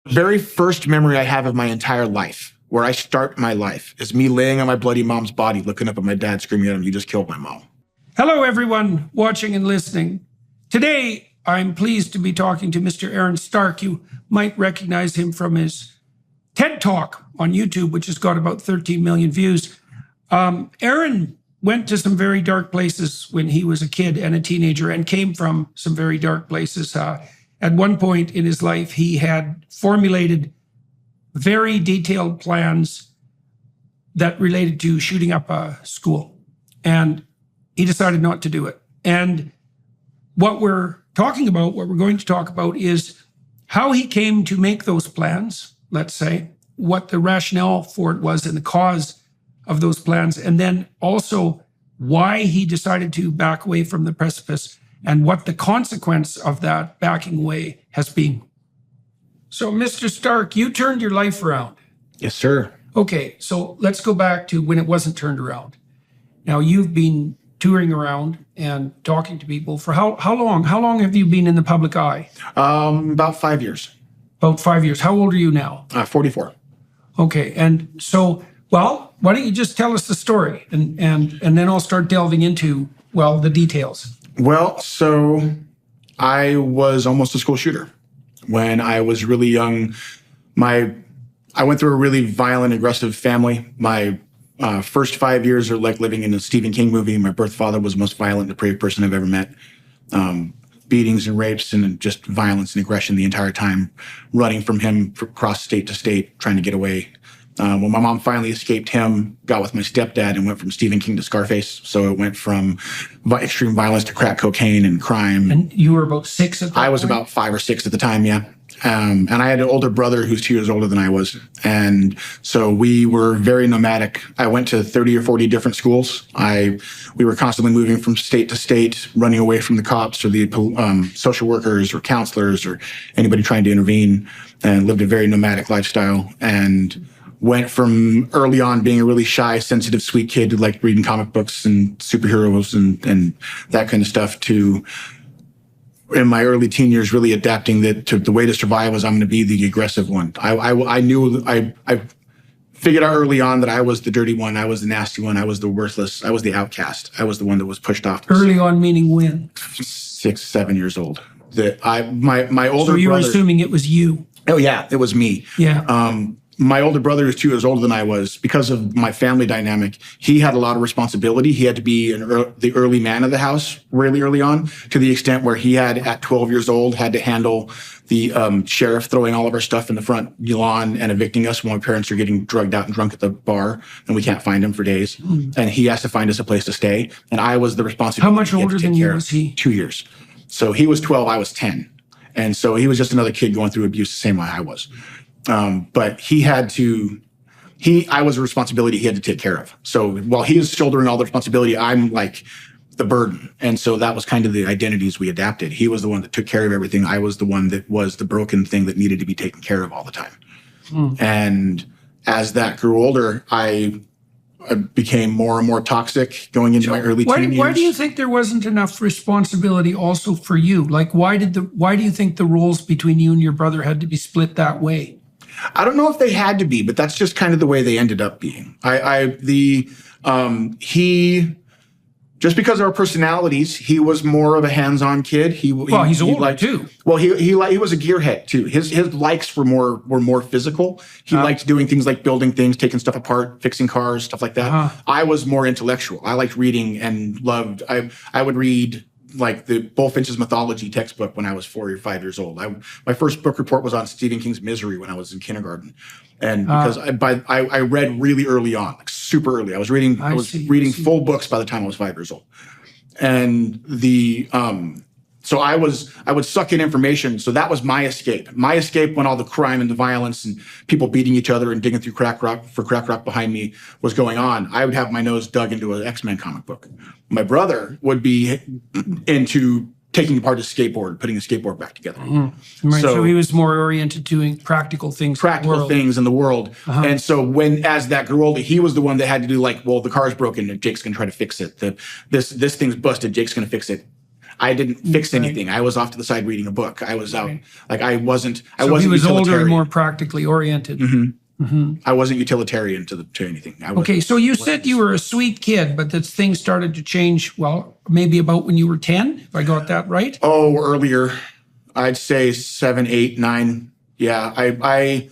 The very first memory I have of my entire life, where I start my life, is me laying on my bloody mom's body, looking up at my dad, screaming at him, "You just killed my mom." Hello, everyone watching and listening. Today, I'm pleased to be talking to Mr. Aaron Stark. You might recognize him from his TED Talk on YouTube, which has got about 13 million views. Aaron went to some very dark places when he was a kid and a teenager, and came from some very dark places. At one point in his life, he had formulated very detailed plans that related to shooting up a school, and he decided not to do it. And what we're going to talk about is how he came to make those plans, let's say, what the rationale for it was and the cause of those plans, and then also why he decided to back away from the precipice and what the consequence of that backing away has been. So, Mr. Stark, you turned your life around. Yes, sir. Okay, so let's go back to when it wasn't turned around. Now, you've been touring around and talking to people for how long? How long have you been in the public eye? About 5 years. About 5 years. How old are you now? 44. Okay, and so, well, why don't you just tell us the story, and then I'll start delving into, well, the details. Well, so I was almost a school shooter. When I was really young, I went through a really violent, aggressive family. My first 5 years are like living in a Stephen King movie. My birth father was the most violent, depraved person I've ever met. Beatings and rapes and just violence and aggression the entire time, running from him across state to state, trying to get away. When my mom finally escaped him, got with my stepdad and went from Stephen King to Scarface. So it went from extreme violence to crack cocaine and crime. And you were about 6 at that point? I was about 5 or 6 at the time, yeah. And I had an older brother who's 2 years older than I was. And so we were very nomadic. I went to 30 or 40 different schools. We were constantly moving from state to state, running away from the cops or the social workers or counselors or anybody trying to intervene, and lived a very nomadic lifestyle. And went from early on being a really shy, sensitive, sweet kid who liked reading comic books and superheroes and that kind of stuff to, in my early teen years, really adapting that to the way to survive was I'm going to be the aggressive one. I figured out early on that I was the dirty one. I was the nasty one. I was the worthless. I was the outcast. I was the one that was pushed off. Early on meaning when? 6, 7 years old. My older So you were brother, assuming it was you? Oh yeah, it was me. Yeah. My older brother, who's 2 years older than I was, because of my family dynamic, he had a lot of responsibility. He had to be the early man of the house really early on, to the extent where he had, at 12 years old, had to handle the sheriff throwing all of our stuff in the front lawn and evicting us when my parents are getting drugged out and drunk at the bar, and we can't find him for days. And he has to find us a place to stay. And I was the responsibility. How much older than you was he? 2 years. So he was 12, I was 10. And so he was just another kid going through abuse the same way I was. But I was a responsibility he had to take care of. So while he was shouldering all the responsibility, I'm like the burden. And so that was kind of the identities we adapted. He was the one that took care of everything. I was the one that was the broken thing that needed to be taken care of all the time. And as that grew older, I became more and more toxic going into my early teen years. Why do you think there wasn't enough responsibility also for you? Like, why do you think the roles between you and your brother had to be split that way? I don't know if they had to be, but that's just kind of the way they ended up being. Just because of our personalities, he was more of a hands-on kid. He's older too. Well, he was a gearhead too. His likes were more physical. He liked doing things like building things, taking stuff apart, fixing cars, stuff like that. I was more intellectual. I liked reading and loved. I would read like the Bullfinch's Mythology textbook when I was 4 or 5 years old. My first book report was on Stephen King's Misery when I was in kindergarten, and because I read really early on, like super early. I was reading full books by the time I was 5 years old, and so I would suck in information. So that was my escape. My escape when all the crime and the violence and people beating each other and digging through crack rock behind me was going on. I would have my nose dug into an X-Men comic book. My brother would be into taking apart his skateboard, putting his skateboard back together. Right. So he was more oriented to doing practical things. Things in the world. And so as that grew older, he was the one that had to do like, well, the car's broken and Jake's going to try to fix it. This thing's busted. Jake's going to fix it. I didn't fix anything. I was off to the side reading a book. I was out. Like I wasn't he was older and more practically oriented. I wasn't utilitarian to anything. Okay, so you said you were a sweet kid, but that things started to change, well, maybe about when you were 10, if I got that right? Oh, earlier. I'd say 7, 8, 9. Yeah, I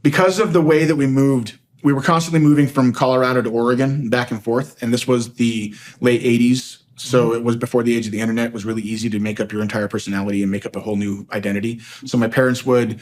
because of the way that we moved, we were constantly moving from Colorado to Oregon, back and forth, and this was the late 80s. So it was before the age of the internet. It was really easy to make up your entire personality and make up a whole new identity. So my parents would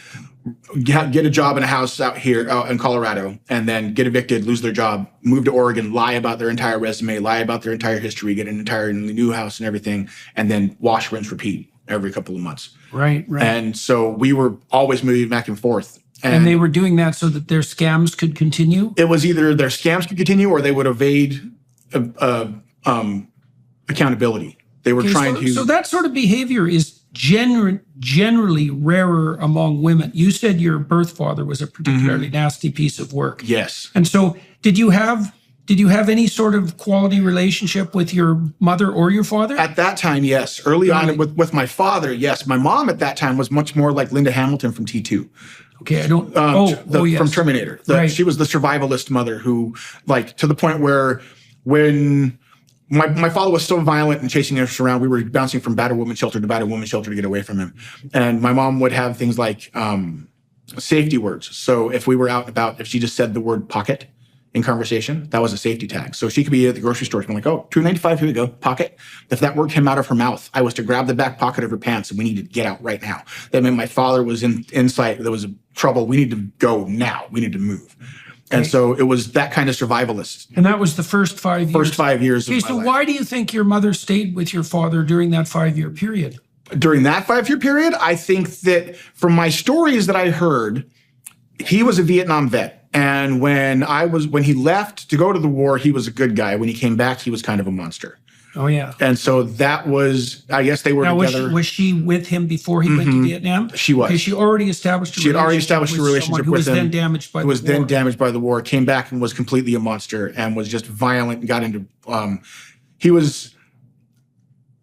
get a job in a house out here in Colorado and then get evicted, lose their job, move to Oregon, lie about their entire resume, lie about their entire history, get an entire new house and everything, and then wash, rinse, repeat every couple of months. Right. And so we were always moving back and forth. And they were doing that so that their scams could continue? It was either their scams could continue or they would evade accountability. They were trying to... So that sort of behavior is generally rarer among women. You said your birth father was a particularly nasty piece of work. Yes. And so did you have any sort of quality relationship with your mother or your father? At that time, yes. Early on with my father, yes. My mom at that time was much more like Linda Hamilton from T2. Okay, I don't... yes. From Terminator. She was the survivalist mother who, like, to the point where when... My father was so violent and chasing us around. We were bouncing from battered woman shelter to battered woman shelter to get away from him. And my mom would have things like safety words. So if we were out and about, if she just said the word pocket in conversation, that was a safety tag. So she could be at the grocery store and be like, oh, $2.95, here we go, pocket. If that word came out of her mouth, I was to grab the back pocket of her pants and we needed to get out right now. That meant my father was in sight. There was trouble. We need to go now. We need to move. And so it was that kind of survivalist. And that was the first 5 years? First 5 years of my life. So why do you think your mother stayed with your father during that 5-year period? During that 5-year period, I think that from my stories that I heard, he was a Vietnam vet. And when he left to go to the war, he was a good guy. When he came back, he was kind of a monster. Oh, yeah. And so that was, I guess they were together. Was she with him before he went to Vietnam? She was. Okay, she had already established a relationship with him. Then damaged by the war. Who was then damaged by the war, came back and was completely a monster and was just violent and got into, he was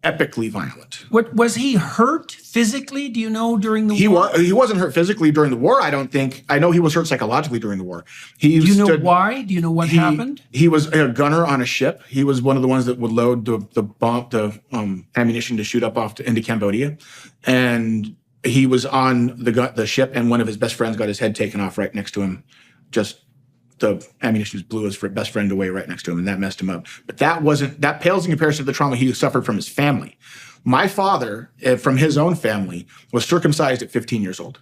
epically violent. Was he hurt physically? Do you know during the war? He wasn't hurt physically during the war, I don't think. I know he was hurt psychologically during the war. Do you know why? Do you know what happened? He was a gunner on a ship. He was one of the ones that would load the ammunition to shoot up into Cambodia. And he was on the ship, and one of his best friends got his head taken off right next to him. Just the ammunition blew his best friend away right next to him, and that messed him up. But that pales in comparison to the trauma he suffered from his family. My father, from his own family, was circumcised at 15 years old.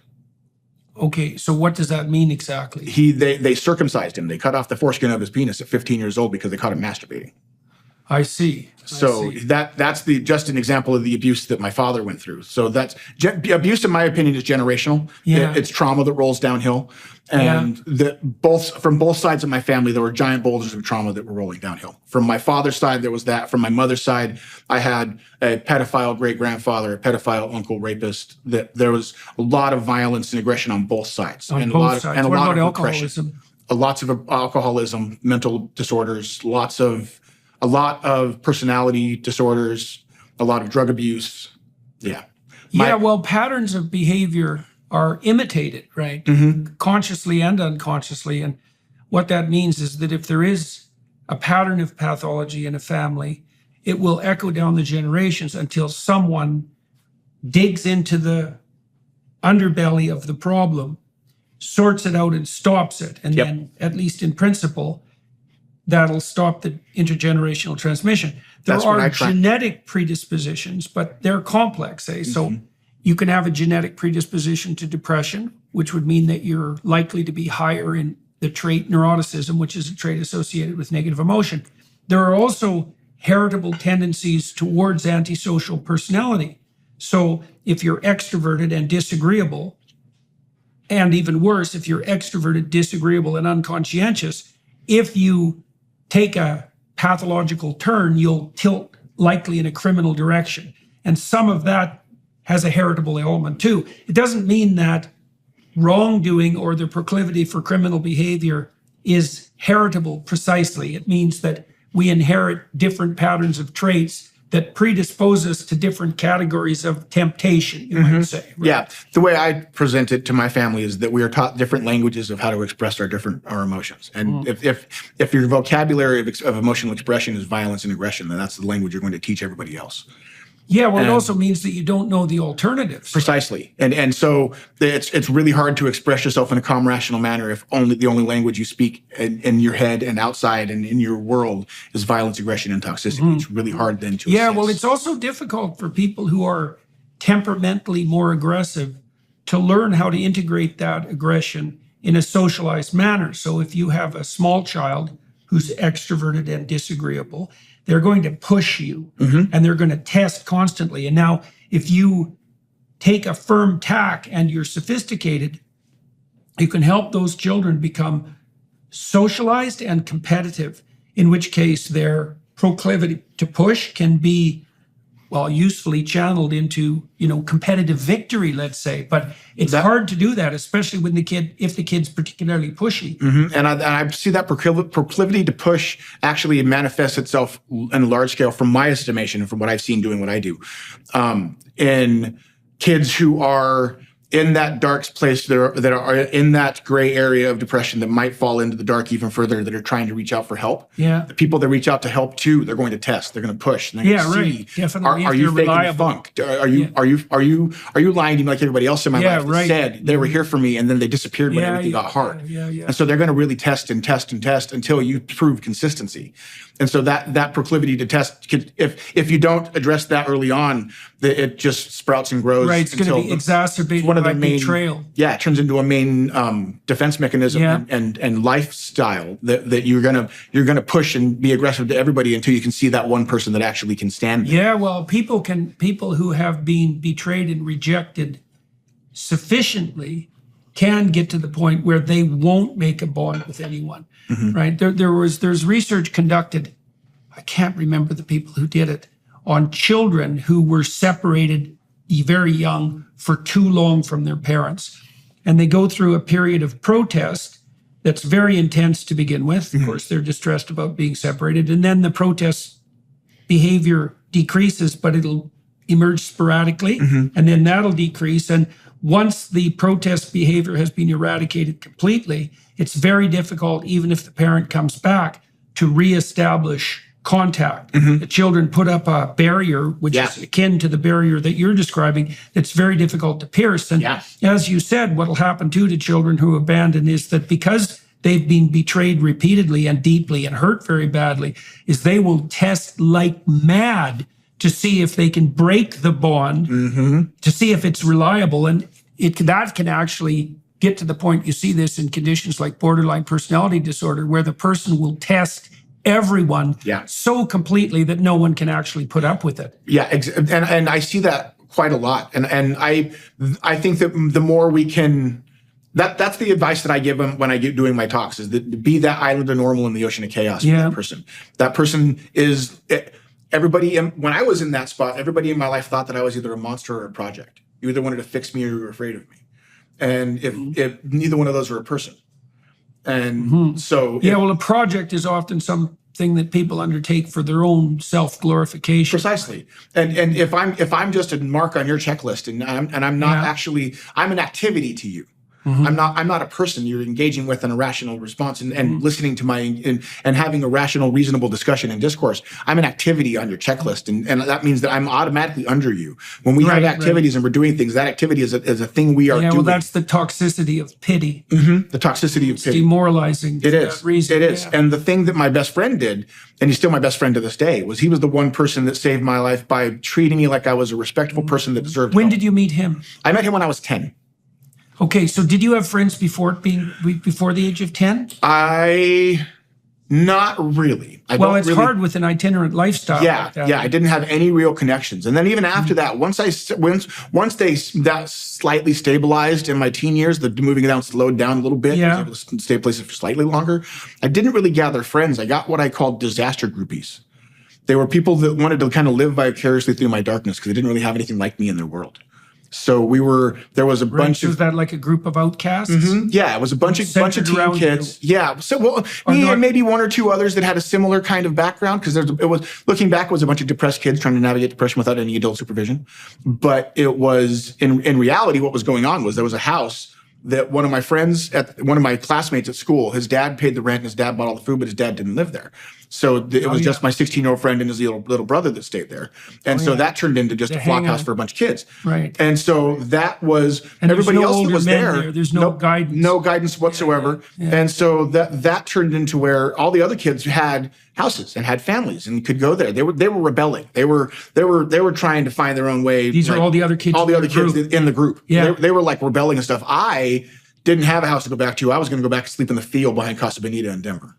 Okay, so what does that mean exactly? They circumcised him. They cut off the foreskin of his penis at 15 years old because they caught him masturbating. I see. So that's just an example of the abuse that my father went through. So that's abuse, in my opinion, is generational. Yeah. It's trauma that rolls downhill. And from both sides of my family, there were giant boulders of trauma that were rolling downhill. From my father's side, there was that. From my mother's side, I had a pedophile great-grandfather, a pedophile uncle rapist. That there was a lot of violence and aggression on both sides. On both sides. What about alcoholism? Lots of alcoholism, mental disorders, a lot of personality disorders, a lot of drug abuse. Yeah. Well, patterns of behavior are imitated, right? Consciously and unconsciously. And what that means is that if there is a pattern of pathology in a family, it will echo down the generations until someone digs into the underbelly of the problem, sorts it out and stops it. And then, at least in principle, that'll stop the intergenerational transmission. There are genetic predispositions, but they're complex, eh? So you can have a genetic predisposition to depression, which would mean that you're likely to be higher in the trait neuroticism, which is a trait associated with negative emotion. There are also heritable tendencies towards antisocial personality. So if you're extroverted and disagreeable, and even worse, if you're extroverted, disagreeable, and unconscientious, if you take a pathological turn, you'll tilt likely in a criminal direction. And some of that has a heritable element too. It doesn't mean that wrongdoing or the proclivity for criminal behavior is heritable precisely. It means that we inherit different patterns of traits that predispose us to different categories of temptation, you might say. Right? Yeah. The way I present it to my family is that we are taught different languages of how to express our emotions. And if your vocabulary of emotional expression is violence and aggression, then that's the language you're going to teach everybody else. Yeah, well, it also means that you don't know the alternatives. Precisely. And so it's really hard to express yourself in a calm, rational manner if the only language you speak in your head and outside and in your world is violence, aggression, and toxicity. It's really hard then to assess. Well, it's also difficult for people who are temperamentally more aggressive to learn how to integrate that aggression in a socialized manner. So if you have a small child who's extroverted and disagreeable, they're going to push you and they're going to test constantly. And now if you take a firm tack and you're sophisticated, you can help those children become socialized and competitive, in which case their proclivity to push can be, well, usefully channeled into, competitive victory, let's say. But it's hard to do that, especially when if the kid's particularly pushy. And I see that proclivity to push actually manifests itself in a large scale, from my estimation and from what I've seen doing what I do, in kids who are in that dark place, that are in that gray area of depression that might fall into the dark even further, that are trying to reach out for help. Yeah. The people that reach out to help too, they're going to test, they're going to push. And they're going to see, Definitely. Are you faking the funk? Are you lying to me like everybody else in my life that said they were here for me and then they disappeared when everything got hard? And so they're going to really test and test and test until you prove consistency. And so that proclivity to test, if you don't address that early on, it just sprouts and grows. Right, it's going to be exacerbated by betrayal. Yeah, it turns into a main defense mechanism and lifestyle that you're gonna push and be aggressive to everybody until you can see that one person that actually can stand there. Yeah, well, people who have been betrayed and rejected sufficiently can get to the point where they won't make a bond with anyone. Right? There's research conducted, I can't remember the people who did it, on children who were separated very young for too long from their parents. And they go through a period of protest that's very intense to begin with. Of course, they're distressed about being separated. And then the protest behavior decreases, but it'll emerge sporadically. And then that'll decrease. And once the protest behavior has been eradicated completely, it's very difficult, even if the parent comes back, to reestablish contact. The children put up a barrier, which is akin to the barrier that you're describing, that's very difficult to pierce. And as you said, what will happen too to children who abandon is that because they've been betrayed repeatedly and deeply and hurt very badly, is they will test like mad to see if they can break the bond, to see if it's reliable. And that can actually get to the point, you see this in conditions like borderline personality disorder, where the person will test everyone so completely that no one can actually put up with it. And I see that quite a lot. And I think that the more we can, that's the advice that I give them when I get doing my talks, is that be that island of normal in the ocean of chaos for that person. That person is, everybody, when I was in that spot, everybody in my life thought that I was either a monster or a project. You either wanted to fix me or you were afraid of me. And if neither one of those are a person. And so... well, a project is often something that people undertake for their own self-glorification. Precisely. And if I'm just a mark on your checklist and I'm not actually... I'm an activity to you. I'm not a person you're engaging with in a rational response and listening to and having a rational, reasonable discussion and discourse. I'm an activity on your checklist, and that means that I'm automatically under you. When we have activities and we're doing things, that activity is a thing we are doing. Well, that's the toxicity of pity. The toxicity of pity. Demoralizing. It is. It is. And the thing that my best friend did, and he's still my best friend to this day, was he was the one person that saved my life by treating me like I was a respectable person that deserved help. When did you meet him? I met him when I was 10. Okay, so did you have friends before the age of 10? Not really. It's hard with an itinerant lifestyle. Like that. I didn't have any real connections. And then even after that, once that slightly stabilized in my teen years, the moving down slowed down a little bit. I was able to stay places for slightly longer. I didn't really gather friends. I got what I called disaster groupies. They were people that wanted to kind of live vicariously through my darkness because they didn't really have anything like me in their world. So there was a bunch of... Was that like a group of outcasts? Yeah, it was a bunch of teen kids. Yeah. So, me and maybe one or two others that had a similar kind of background, because looking back, it was a bunch of depressed kids trying to navigate depression without any adult supervision. But it was, in reality, what was going on was there was a house that one of my classmates at school, his dad paid the rent and his dad bought all the food, but his dad didn't live there. So it was just my 16-year-old friend and his little brother that stayed there. And so that turned into just a flock house for a bunch of kids. Right. And so that was, and everybody else that was there. There's no guidance. No guidance whatsoever. And so that turned into where all the other kids had houses and had families and could go there. They were rebelling. They were trying to find their own way. These are all the other kids. All the other kids in the group. Yeah. They were like rebelling and stuff. I didn't have a house to go back to. I was going to go back and sleep in the field behind Casa Bonita in Denver.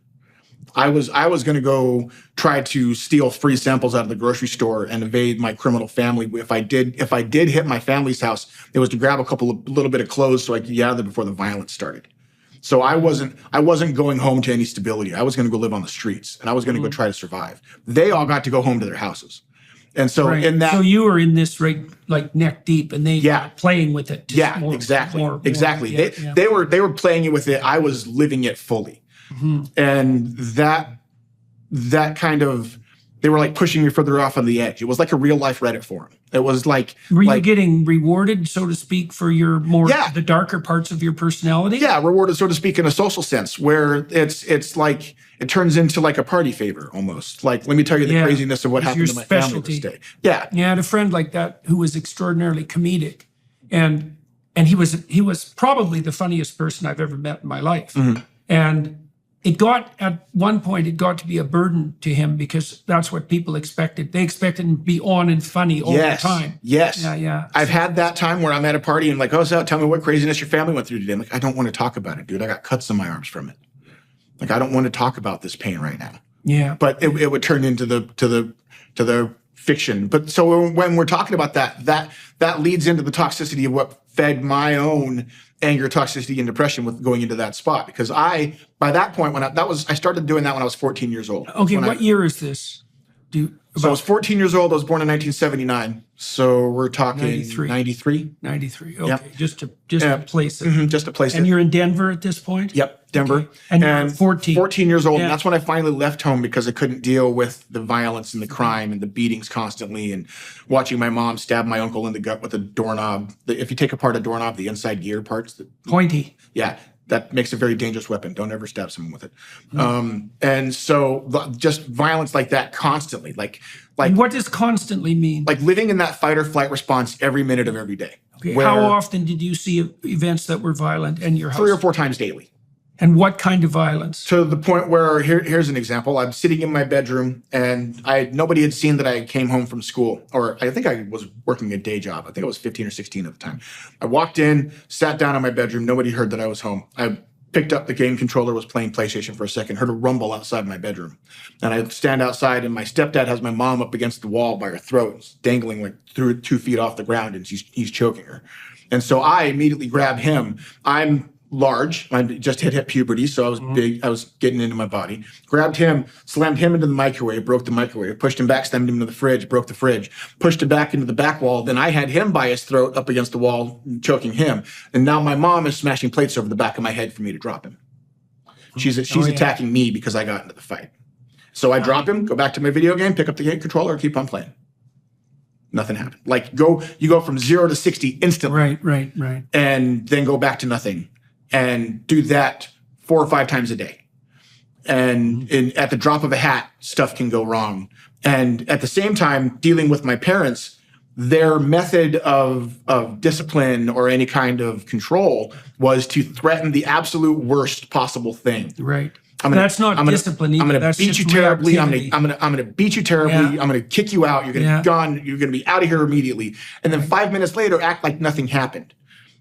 I was going to go try to steal free samples out of the grocery store and evade my criminal family. If I did hit my family's house, it was to grab little bit of clothes so I could get out of there before the violence started. So I wasn't going home to any stability. I was going to go live on the streets, and I was going to go try to survive. They all got to go home to their houses. And so so you were in this like neck deep, and they were playing with it. Exactly. They were playing it with it. I was living it fully. And that kind of, they were like pushing me further off on the edge. It was like a real life Reddit forum. It was like, were you getting rewarded, so to speak, for your the darker parts of your personality? Yeah, rewarded, so to speak, in a social sense, where it's like, it turns into like a party favor almost. Like, let me tell you the craziness of what happened to my family this day. Yeah. Yeah, I had a friend like that who was extraordinarily comedic. And he was probably the funniest person I've ever met in my life. And at one point, it got to be a burden to him, because that's what people expected. They expected him to be on and funny all the time. Yes. Yeah. I've had that time where I'm at a party and like, oh, so tell me what craziness your family went through today. I'm like, I don't want to talk about it, dude. I got cuts on my arms from it. Like, I don't want to talk about this pain right now. Yeah. But it would turn into the fiction. But so when we're talking about that leads into the toxicity of what fed my own anger, toxicity, and depression with going into that spot. Because by that point, I started doing that when I was 14 years old. Okay, what year is this? So I was 14 years old. I was born in 1979. So we're talking 93. 93. Okay, yep. Just to place it. Just to place it. And you're in Denver at this point? Yep, Denver. Okay. And you're 14. 14 years old. And that's when I finally left home, because I couldn't deal with the violence and the crime and the beatings constantly, and watching my mom stab my uncle in the gut with a doorknob. If you take apart a doorknob, the inside gear parts. Pointy. Yeah. That makes a very dangerous weapon. Don't ever stab someone with it. And so just violence like that constantly. Like what does constantly mean? Like living in that fight or flight response every minute of every day. Okay. How often did you see events that were violent in your house? 3 or 4 times daily. And what kind of violence? To the point where, here's an example. I'm sitting in my bedroom, and nobody had seen that I came home from school. Or I think I was working a day job. I think I was 15 or 16 at the time. I walked in, sat down in my bedroom. Nobody heard that I was home. I picked up the game controller, was playing PlayStation for a second, heard a rumble outside my bedroom. And I stand outside, and my stepdad has my mom up against the wall by her throat, dangling like 2 feet off the ground, and he's choking her. And so I immediately grab him. I'm large. I just hit puberty, so I was big. I was getting into my body. Grabbed him, slammed him into the microwave, broke the microwave, pushed him back, slammed him into the fridge, broke the fridge, pushed him back into the back wall. Then I had him by his throat up against the wall, choking him. And now my mom is smashing plates over the back of my head for me to drop him. She's attacking me because I got into the fight. So I drop him, go back to my video game, pick up the game controller, keep on playing. Nothing happened. Like you go from 0 to 60 instantly. Right. And then go back to nothing. And do that 4 or 5 times a day. And at the drop of a hat, stuff can go wrong. And at the same time, dealing with my parents, their method of discipline or any kind of control was to threaten the absolute worst possible thing. Right. That's not discipline either. I'm going to beat you terribly. I'm going to beat you terribly. Yeah. I'm going to kick you out. You're going to be gone. You're going to be out of here immediately. And then 5 minutes later, act like nothing happened.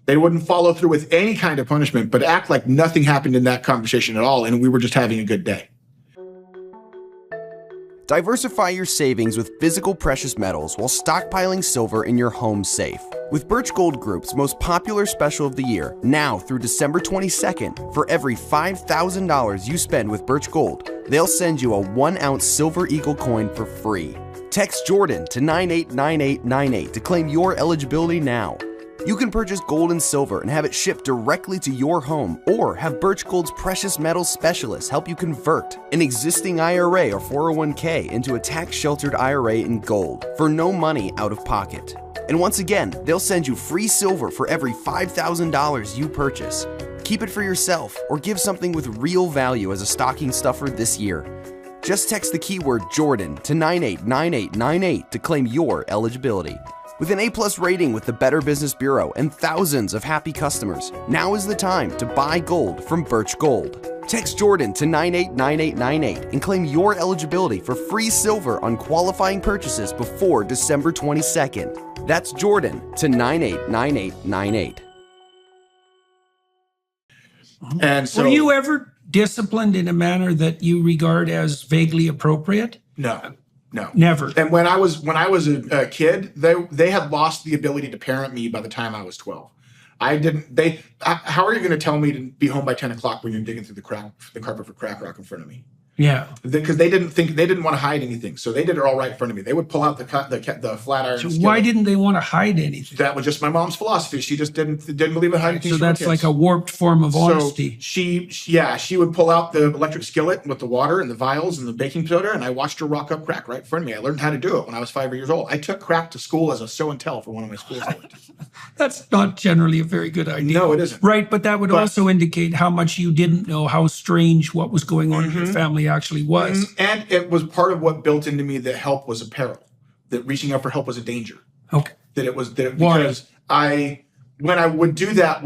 They wouldn't follow through with any kind of punishment, but act like nothing happened in that conversation at all, and we were just having a good day. Diversify your savings with physical precious metals while stockpiling silver in your home safe. With Birch Gold Group's most popular special of the year, now through December 22nd, for every $5,000 you spend with Birch Gold, they'll send you a 1-ounce Silver Eagle coin for free. Text Jordan to 989898 to claim your eligibility now. You can purchase gold and silver and have it shipped directly to your home, or have Birch Gold's precious metals specialists help you convert an existing IRA or 401k into a tax-sheltered IRA in gold for no money out of pocket. And once again, they'll send you free silver for every $5,000 you purchase. Keep it for yourself or give something with real value as a stocking stuffer this year. Just text the keyword Jordan to 989898 to claim your eligibility. With an A+ rating with the Better Business Bureau and thousands of happy customers, now is the time to buy gold from Birch Gold. Text Jordan to 989898 and claim your eligibility for free silver on qualifying purchases before December 22nd. That's Jordan to 989898. And so, were you ever disciplined in a manner that you regard as vaguely appropriate? No, Never. And when I was a kid, they had lost the ability to parent me by the time I was 12. How are you going to tell me to be home by 10 o'clock when you're digging through the carpet for crack rock in front of me? Yeah. Because they didn't want to hide anything. So they did it all right in front of me. They would pull out the flat iron. So why didn't they want to hide anything? That was just my mom's philosophy. She just didn't believe in hiding things. So that's like a warped form of honesty. So she would pull out the electric skillet with the water and the vials and the baking soda, and I watched her rock up crack right in front of me. I learned how to do it when I was 5 years old. I took crack to school as a show and tell for one of my schools. That's not generally a very good idea. No, it isn't. Right, but that would also indicate how much you didn't know, how strange what was going on in your family actually was. And it was part of what built into me that help was a peril, that reaching out for help was a danger. Okay. Because when I would do that,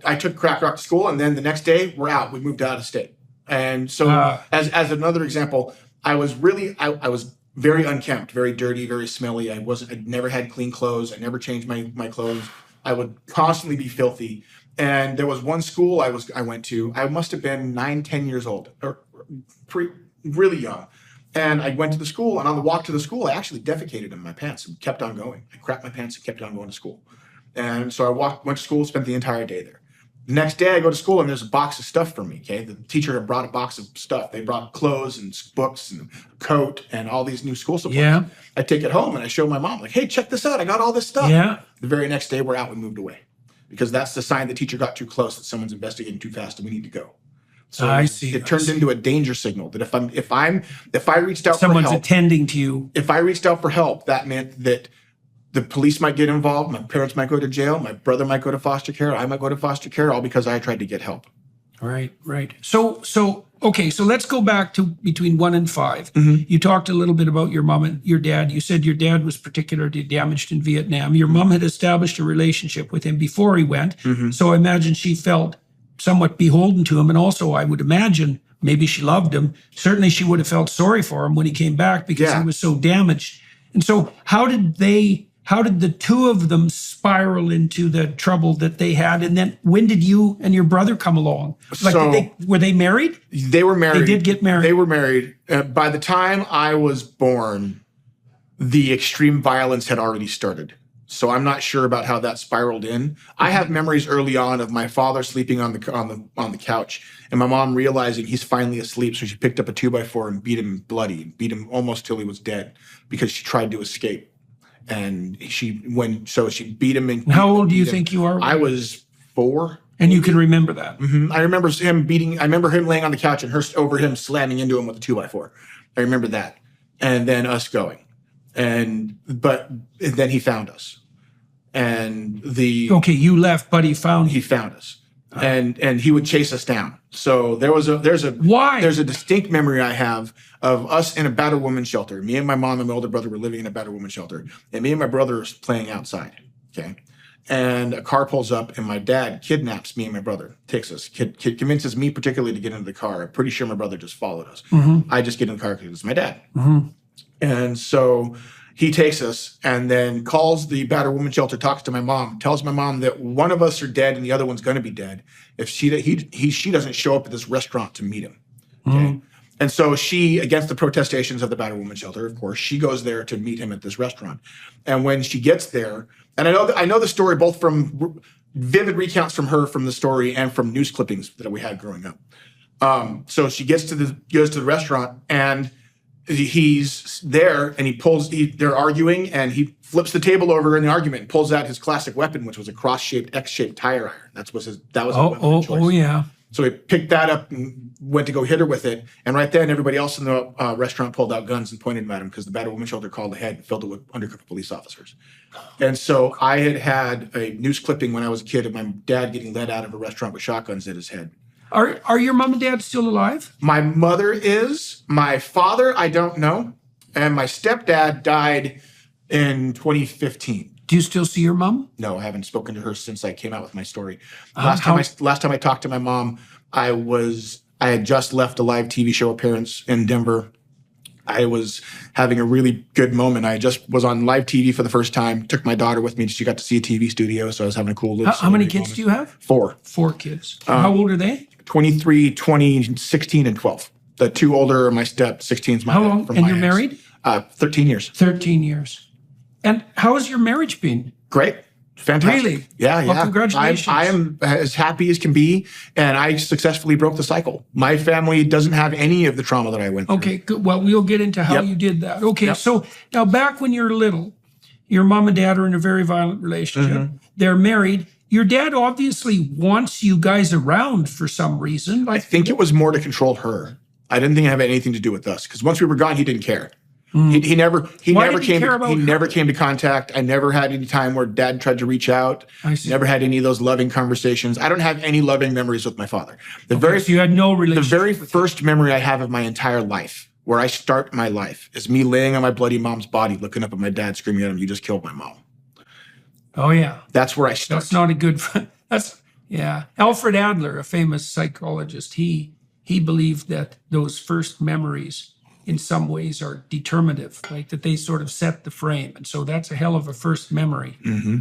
I took crack rock to school, and then the next day we're out. We moved out of state. And so as another example, I was very unkempt, very dirty, very smelly. I never had clean clothes. I never changed my clothes. I would constantly be filthy. And there was one school I went to. I must have been 9, 10 years old, or really young. And I went to the school, and on the walk to the school, I actually defecated in my pants and kept on going. I crapped my pants and kept on going to school. And so I went to school, spent the entire day there. The next day I go to school, and there's a box of stuff for me, okay? The teacher had brought a box of stuff. They brought clothes and books and a coat and all these new school supplies. Yeah. I take it home, and I show my mom, like, hey, check this out. I got all this stuff. Yeah. The very next day we're out, we moved away. Because that's the sign the teacher got too close, that someone's investigating too fast and we need to go. So I see. It turned into a danger signal that if I reached out someone's for help, attending to you. If I reached out for help, that meant that the police might get involved, my parents might go to jail, my brother might go to foster care, I might go to foster care, all because I tried to get help. Right. So let's go back to between 1 and 5. You talked a little bit about your mom and your dad. You said your dad was particularly damaged in Vietnam. Your mom had established a relationship with him before he went. So I imagine she felt somewhat beholden to him. And also I would imagine maybe she loved him. Certainly she would have felt sorry for him when he came back because he was so damaged. And so how did the two of them spiral into the trouble that they had? And then when did you and your brother come along? Were they married? They were married. They did get married. They were married. By the time I was born, the extreme violence had already started. So I'm not sure about how that spiraled in. I have memories early on of my father sleeping on the couch and my mom realizing he's finally asleep. So she picked up a 2x4 and beat him bloody, beat him almost till he was dead because she tried to escape. And she beat him. And how old do you think you are? I was 4. And you can remember that? I remember him laying on the couch and over him slamming into him with a 2x4. I remember that. And then us going. But then he found us. And you left, but he found us. And he would chase us down. So there's a distinct memory I have of us in a battered women's shelter. Me and my mom and my older brother were living in a battered women's shelter. And me and my brother are playing outside. Okay. And a car pulls up and my dad kidnaps me and my brother, takes us, convinces me particularly to get into the car. I'm pretty sure my brother just followed us. I just get in the car because it's my dad. And so he takes us and then calls the battered women's shelter, talks to my mom, tells my mom that one of us are dead and the other one's going to be dead if she doesn't show up at this restaurant to meet him. Okay. And so she, against the protestations of the battered women's shelter, of course, she goes there to meet him at this restaurant. And when she gets there, and I know the story both from vivid recounts from her from the story and from news clippings that we had growing up. So she goes to the restaurant and he's there and they're arguing and he flips the table over in the argument and pulls out his classic weapon, which was a cross-shaped, X-shaped tire iron. That was his weapon of choice. Oh, yeah. So he picked that up and went to go hit her with it. And right then, everybody else in the restaurant pulled out guns and pointed them at him because the battered woman shoulder called ahead and filled it with undercover police officers. And so I had a news clipping when I was a kid of my dad getting led out of a restaurant with shotguns at his head. Are your mom and dad still alive? My mother is. My father, I don't know. And my stepdad died in 2015. Do you still see your mom? No, I haven't spoken to her since I came out with my story. Last time I talked to my mom, I had just left a live TV show appearance in Denver. I was having a really good moment. I just was on live TV for the first time. Took my daughter with me. She got to see a TV studio, so I was having a cool little. How many kids do you have? 4. 4 kids. How old are they? 23, 20, 16, and 12. The 2 older are my step. 16 is my. How long? And you're married? 13 years. 13 years. And how has your marriage been? Great. Fantastic. Really? Yeah. Well, congratulations. I am as happy as can be, and I successfully broke the cycle. My family doesn't have any of the trauma that I went through. Okay, good. Well, we'll get into how you did that. Okay, so now back when you're little, your mom and dad are in a very violent relationship. They're married. Your dad obviously wants you guys around for some reason. I think it was more to control her. I didn't think it had anything to do with us, because once we were gone, he didn't care. He never came to contact. I never had any time where dad tried to reach out. Never had any of those loving conversations. I don't have any loving memories with my father. So you had no relationship. The very first memory I have of my entire life, where I start my life, is me laying on my bloody mom's body, looking up at my dad, screaming at him, "You just killed my mom." Oh yeah, that's where I start. That's not a good. Alfred Adler, a famous psychologist, he believed that those first memories, in some ways, are determinative, like that they sort of set the frame. And so that's a hell of a first memory.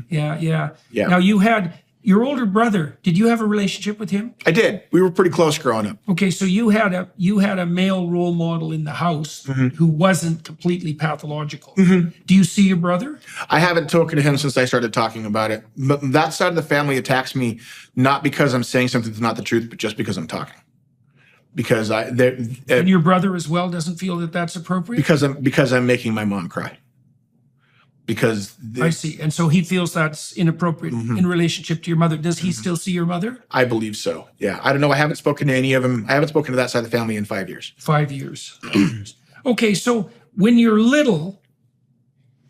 Yeah. Now you had your older brother. Did you have a relationship with him? I did. We were pretty close growing up. Okay, so you had a male role model in the house who wasn't completely pathological. Do you see your brother? I haven't talked to him since I started talking about it. But that side of the family attacks me, not because I'm saying something that's not the truth, but just because I'm talking. Because and your brother as well doesn't feel that that's appropriate? Because I'm making my mom cry. I see. And so he feels that's inappropriate in relationship to your mother. Does he still see your mother? I believe so. Yeah. I don't know. I haven't spoken to any of them. I haven't spoken to that side of the family in 5 years. 5 years. Okay. So when you're little,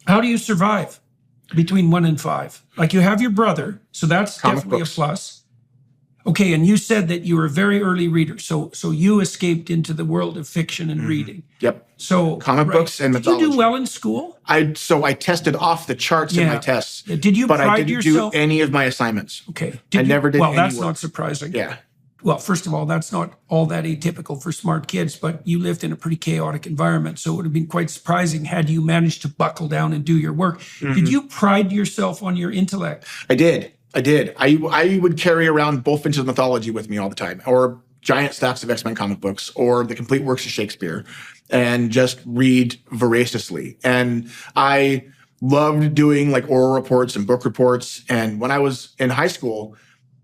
how do you survive between 1 and 5? Like you have your brother, so that's definitely a plus. Okay, and you said that you were a very early reader, so you escaped into the world of fiction and reading. Yep. So comic books and mythology. Did you do well in school? I tested off the charts in my tests. Did you? But pride I didn't yourself? do any of my assignments. Okay. I never did. Well, any that's work. not surprising. Yeah. Well, first of all, that's not all that atypical for smart kids, but you lived in a pretty chaotic environment, so it would have been quite surprising had you managed to buckle down and do your work. Did you pride yourself on your intellect? I did. I would carry around both Finch's mythology with me all the time, or giant stacks of X-Men comic books, or the complete works of Shakespeare, and just read voraciously. And I loved doing like oral reports and book reports. And when I was in high school,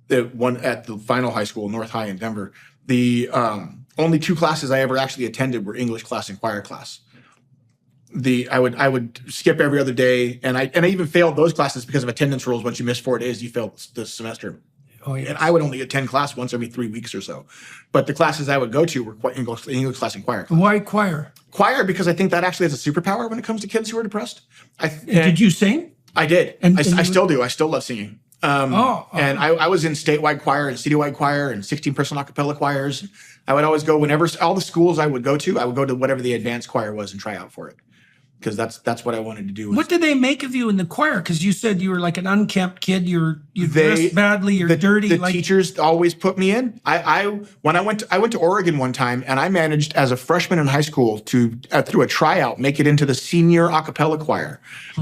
at the final high school, North High in Denver, the only 2 classes I ever actually attended were English class and choir class. I would skip every other day, and I even failed those classes because of attendance rules. Once you miss 4 days, you failed the semester. Oh yeah. And I would only attend class once every 3 weeks or so. But the classes I would go to were English class and choir class. Why choir? Choir, because I think that actually has a superpower when it comes to kids who are depressed. Did you sing? I did. I still do. I still love singing. And I was in statewide choir and citywide choir and 16-person a cappella choirs. I would always go whenever all the schools I would go to whatever the advanced choir was and try out for it. Because that's what I wanted to do. What did they make of you in the choir? Because you said you were like an unkempt kid. You dressed badly. You're dirty. The teachers always put me in. When I went to Oregon one time, and I managed as a freshman in high school to through a tryout make it into the senior a cappella choir.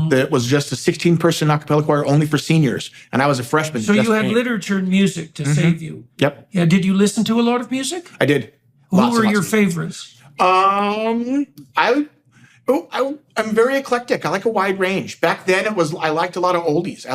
That was just a 16-person a cappella choir only for seniors, and I was a freshman. So you had literature and music to save you. Yep. Yeah. Did you listen to a lot of music? I did. Who were your favorites? I'm very eclectic. I like a wide range. Back then, I liked a lot of oldies.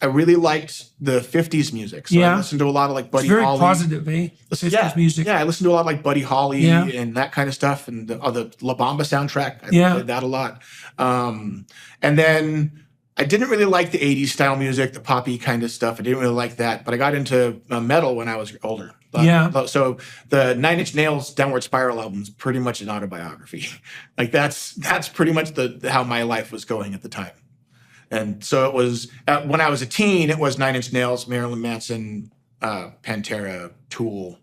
I really liked the 50s music. So I listened to a lot of like Buddy Holly. It's very positive, eh? The 50s music. Yeah, I listened to a lot of like Buddy Holly and that kind of stuff. And the La Bamba soundtrack, I played that a lot. And then I didn't really like the 80s style music, the poppy kind of stuff. I didn't really like that. But I got into metal when I was older. So the Nine Inch Nails Downward Spiral album is pretty much an autobiography. Like that's pretty much how my life was going at the time. And so it was when I was a teen, it was Nine Inch Nails, Marilyn Manson, Pantera, Tool,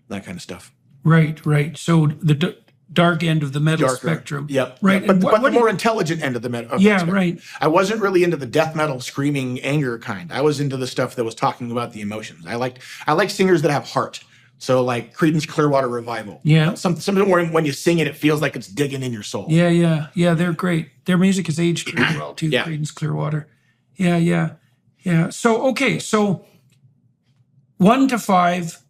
that kind of stuff. Right. So the dark end of the metal spectrum. Yep. Right. But the more intelligent end of the metal. Right. I wasn't really into the death metal screaming anger kind. I was into the stuff that was talking about the emotions. I like singers that have heart. So like Creedence Clearwater Revival. Yeah. Something where when you sing it feels like it's digging in your soul. Yeah. They're great. Their music has aged pretty well too, Creedence Clearwater. Yeah. So 1 to 5,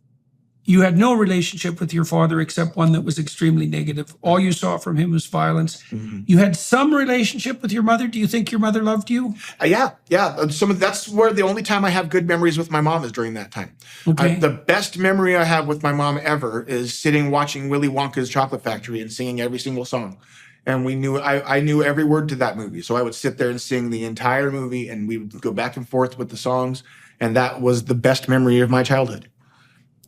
you had no relationship with your father except one that was extremely negative. All you saw from him was violence. Mm-hmm. You had some relationship with your mother. Do you think your mother loved you? Yeah. That's where the only time I have good memories with my mom is during that time. Okay. The best memory I have with my mom ever is sitting watching Willy Wonka's Chocolate Factory and singing every single song. And I knew every word to that movie. So I would sit there and sing the entire movie, and we would go back and forth with the songs. And that was the best memory of my childhood.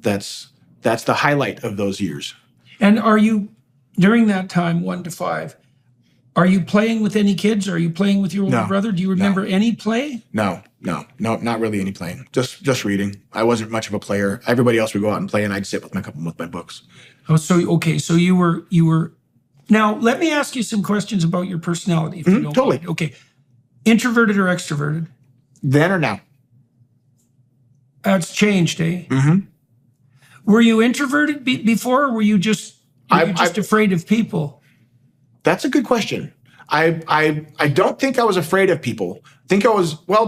That's the highlight of those years. And are you, during that time, 1 to 5, are you playing with any kids? Are you playing with your older brother? Do you remember any play? No, not really any playing. Just reading. I wasn't much of a player. Everybody else would go out and play, and I'd sit with my books. Oh, so you were. Now let me ask you some questions about your personality, if you don't totally. mind. Okay, introverted or extroverted? Then or now? It's changed, eh? Mm-hmm. Were you introverted before, or were you just afraid of people? That's a good question. I don't think I was afraid of people. I think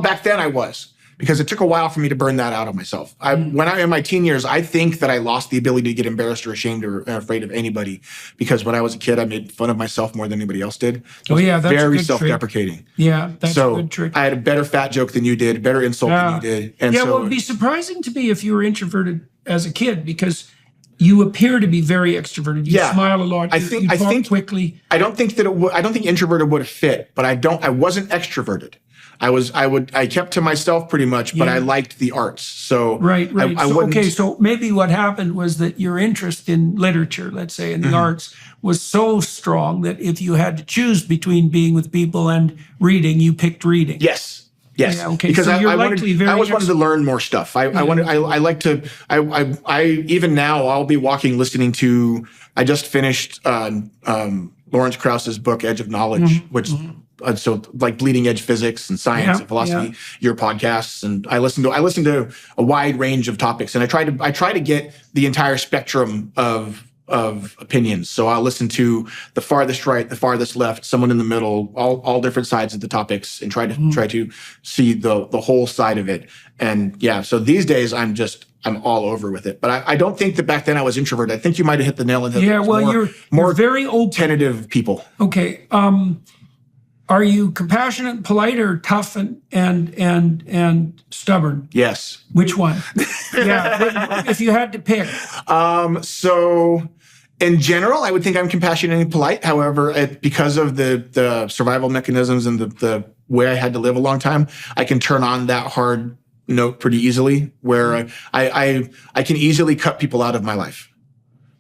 back then I was, because it took a while for me to burn that out of myself. When I in my teen years, I think that I lost the ability to get embarrassed or ashamed or afraid of anybody, because when I was a kid, I made fun of myself more than anybody else did. That's very self-deprecating. Yeah, that's a good trick. I had a better fat joke than you did, a better insult than you did. And well, it'd be surprising to me if you were introverted as a kid, because you appear to be very extroverted. You smile a lot. You talk quickly. I don't think introverted would have fit, but I wasn't extroverted. I kept to myself pretty much, but I liked the arts. So right. So maybe what happened was that your interest in literature, let's say, in the arts, was so strong that if you had to choose between being with people and reading, you picked reading. Yes. Yeah, okay. Because so I always wanted to learn more stuff. I even now I'll be walking, listening to, I just finished Lawrence Krauss's book, Edge of Knowledge, which, so like bleeding edge physics and science and philosophy, your podcasts. And I listen to a wide range of topics, and I try to get the entire spectrum of opinions. So I'll listen to the farthest right, the farthest left, someone in the middle, all different sides of the topics, and try to see the whole side of it. And so these days I'm all over with it. But I don't think that back then I was introverted. I think you might have hit the nail on the head. Yeah, well, you're very open. Tentative people. Okay. Are you compassionate, polite, or tough and stubborn? Yes. Which one? If you had to pick. So in general, I would think I'm compassionate and polite. However, because of the survival mechanisms and the way I had to live a long time, I can turn on that hard note pretty easily, where I can easily cut people out of my life.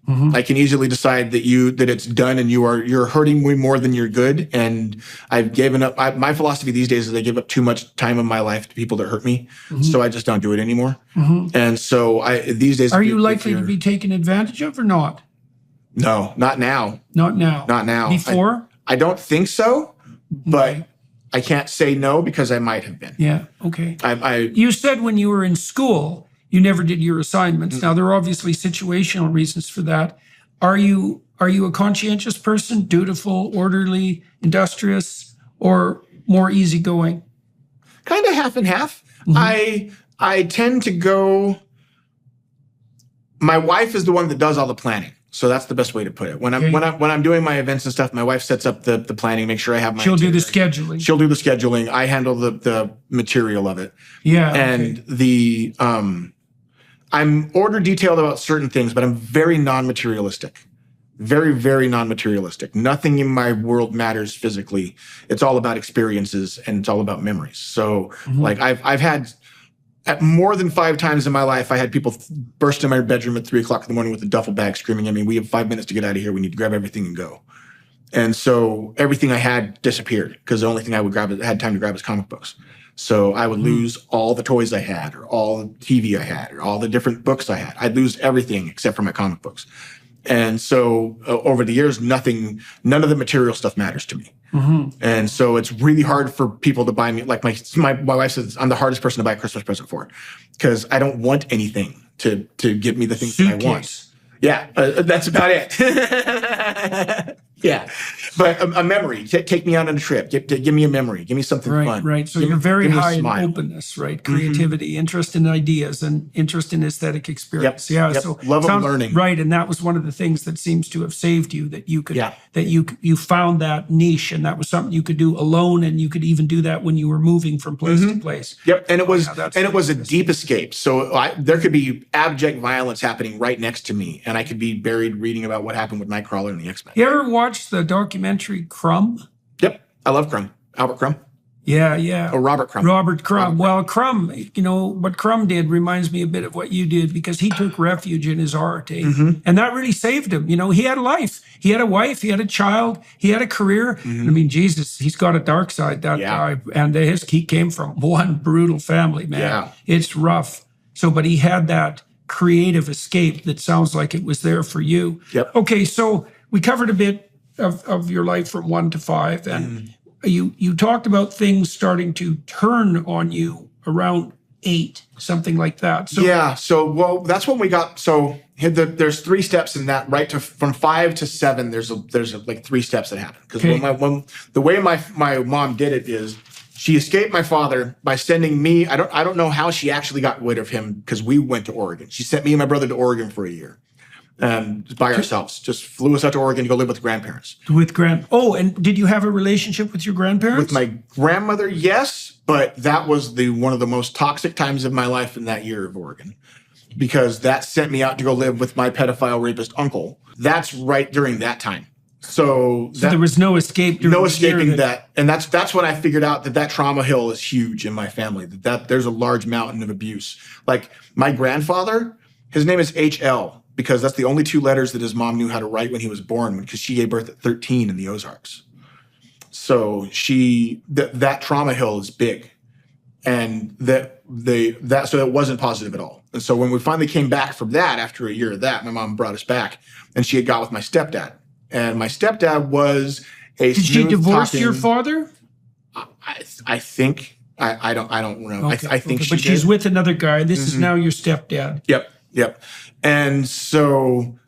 Mm-hmm. I can easily decide that it's done and you're hurting me more than you're good. And I've given up. My philosophy these days is I give up too much time in my life to people that hurt me. Mm-hmm. So I just don't do it anymore. Mm-hmm. And so these days. Are you likely to be taken advantage of or not? No, not now. Not now. Not now. Before? I don't think so, but I can't say no because I might have been. Yeah. Okay. You said when you were in school, you never did your assignments. Now, there are obviously situational reasons for that. Are you a conscientious person, dutiful, orderly, industrious, or more easygoing? Kind of half and half. Mm-hmm. I tend to go. My wife is the one that does all the planning. So that's the best way to put it. When I'm doing my events and stuff, my wife sets up the planning, make sure I have my. She'll do the scheduling. She'll do the scheduling. I handle the material of it. Yeah. And I'm order detailed about certain things, but I'm very non-materialistic. Very, very non-materialistic. Nothing in my world matters physically. It's all about experiences and it's all about memories. So like I've had at more than 5 times in my life, I had people burst in my bedroom at 3 o'clock in the morning with a duffel bag screaming at me, we have 5 minutes to get out of here. We need to grab everything and go. And so everything I had disappeared because the only thing I would had time to grab was comic books. So I would lose all the toys I had or all the TV I had or all the different books I had. I'd lose everything except for my comic books. And so over the years, none of the material stuff matters to me. And so it's really hard for people to buy me. Like my wife says, I'm the hardest person to buy a Christmas present for because I don't want anything to give me the things that I want. Yeah, that's about it. Yeah, but a memory. Take me out on a trip. Give me a memory. Give me something fun. Right. So you're very high in openness, right? Creativity, interest in ideas, and interest in aesthetic experience. Yeah. So love of learning. Right, and that was one of the things that seems to have saved you. That you could, that you found that niche, and that was something you could do alone, and you could even do that when you were moving from place to place. Yep, and it was a deep escape. So there could be abject violence happening right next to me, and I could be buried reading about what happened with Nightcrawler and the X-Men. You ever watch the documentary Crumb? Yep, I love Crumb. Albert Crumb. Yeah. Or Robert Crumb. Robert Crumb. Well, Crumb, what Crumb did reminds me a bit of what you did because he took refuge in his art, and that really saved him. He had a life. He had a wife. He had a child. He had a career. I mean, Jesus, he's got a dark side, that guy. And he came from one brutal family, man. Yeah. It's rough. So, but he had that creative escape that sounds like it was there for you. Yep. Okay, so we covered a bit of your life from 1 to 5, and you talked about things starting to turn on you around 8, something like that. So that's when we got. So there's 3 steps in that. Right from 5 to 7, there's like 3 steps that happen because the way my mom did it is she escaped my father by sending me. I don't know how she actually got rid of him because we went to Oregon. She sent me and my brother to Oregon for a year. By ourselves, just flew us out to Oregon to go live with grandparents. And did you have a relationship with your grandparents? With my grandmother, yes, but that was one of the most toxic times of my life in that year of Oregon, because that sent me out to go live with my pedophile rapist uncle. That's right during that time. So there was no escape. No escaping that, and that's when I figured out that trauma hill is huge in my family. That there's a large mountain of abuse. Like my grandfather, his name is H.L. because that's the only 2 letters that his mom knew how to write when he was born, because she gave birth at 13 in the Ozarks. So that trauma hill is big, and so it wasn't positive at all. And so when we finally came back from that, after a year of that, my mom brought us back, and she had got with my stepdad, and my stepdad was a. Did she divorce your father? I think I don't know. Okay. I think she did. But she's with another guy. This is now your stepdad. Yep. And so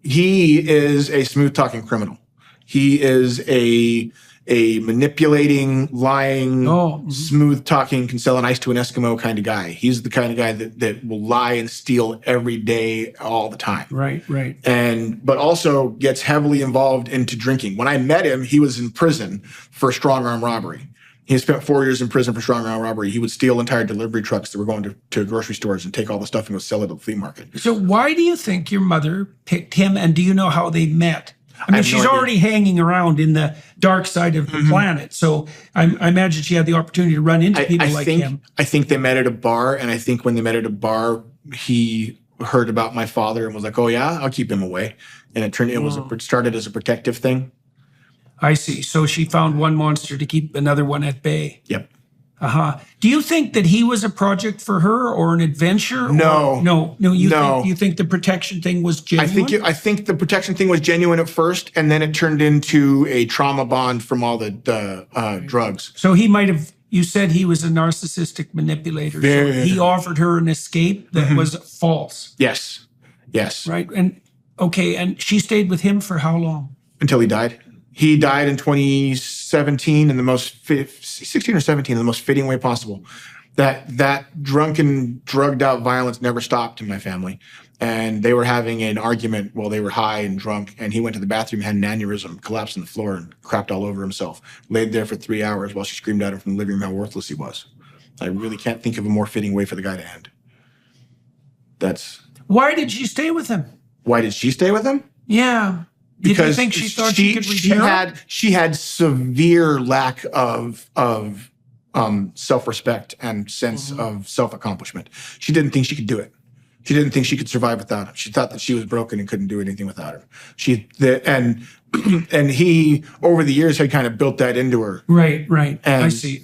he is a smooth-talking criminal. He is a manipulating, lying, smooth-talking, can sell an ice to an Eskimo kind of guy. He's the kind of guy that will lie and steal every day, all the time. Right. But also gets heavily involved into drinking. When I met him, he was in prison for strong-arm robbery. He spent 4 years in prison for strong-arm robbery. He would steal entire delivery trucks that were going to grocery stores and take all the stuff and go sell it at the flea market. So why do you think your mother picked him, and do you know how they met? I mean, she's already hanging around in the dark side of the planet, so I imagine she had the opportunity to run into people like him. I think they met at a bar, and I think when they met at a bar, he heard about my father and was like, "Oh yeah, I'll keep him away," and it started as a protective thing. I see. So she found one monster to keep another one at bay. Yep. Do you think that he was a project for her or an adventure? No. You think the protection thing was genuine? I think the protection thing was genuine at first, and then it turned into a trauma bond from all the drugs. So he might have. You said he was a narcissistic manipulator. So he offered her an escape that was false. Yes. Right. And she stayed with him for how long? Until he died. He died in 2017 in the most 16 or 17 in the most fitting way possible. that drunken, drugged out violence never stopped in my family. And they were having an argument while they were high and drunk. And he went to the bathroom, had an aneurysm, collapsed on the floor, and crapped all over himself. Laid there for 3 hours while she screamed at him from the living room how worthless he was. I really can't think of a more fitting way for the guy to end. Why did she stay with him? Why did she stay with him? Yeah. Did you think she thought she could repair? She had severe lack of self-respect and sense of self-accomplishment. She didn't think she could do it. She didn't think she could survive without him. She thought that she was broken and couldn't do anything without him. And he, over the years, had kind of built that into her. Right. And I see.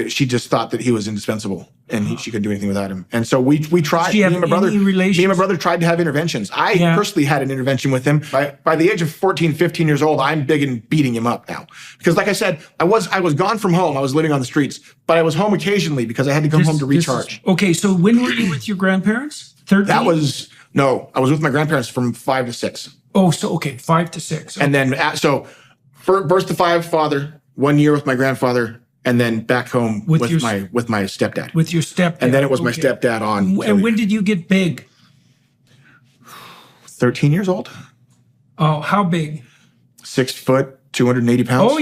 She just thought that he was indispensable and she couldn't do anything without him. And so we tried. Me and my brother tried to have interventions. I personally had an intervention with him. By the age of 14, 15 years old, I'm big in beating him up now. Because like I said, I was gone from home. I was living on the streets, but I was home occasionally because I had to come home to recharge. Okay, so when were you with your grandparents? 13? I was with my grandparents from 5 to 6. Oh, so okay, 5 to 6. Okay. And then birth to 5, father, 1 year with my grandfather, and then back home with my stepdad. With your stepdad. And then it was my stepdad on. And when did you get big? 13 years old. Oh, how big? 6 foot, 280 pounds. Oh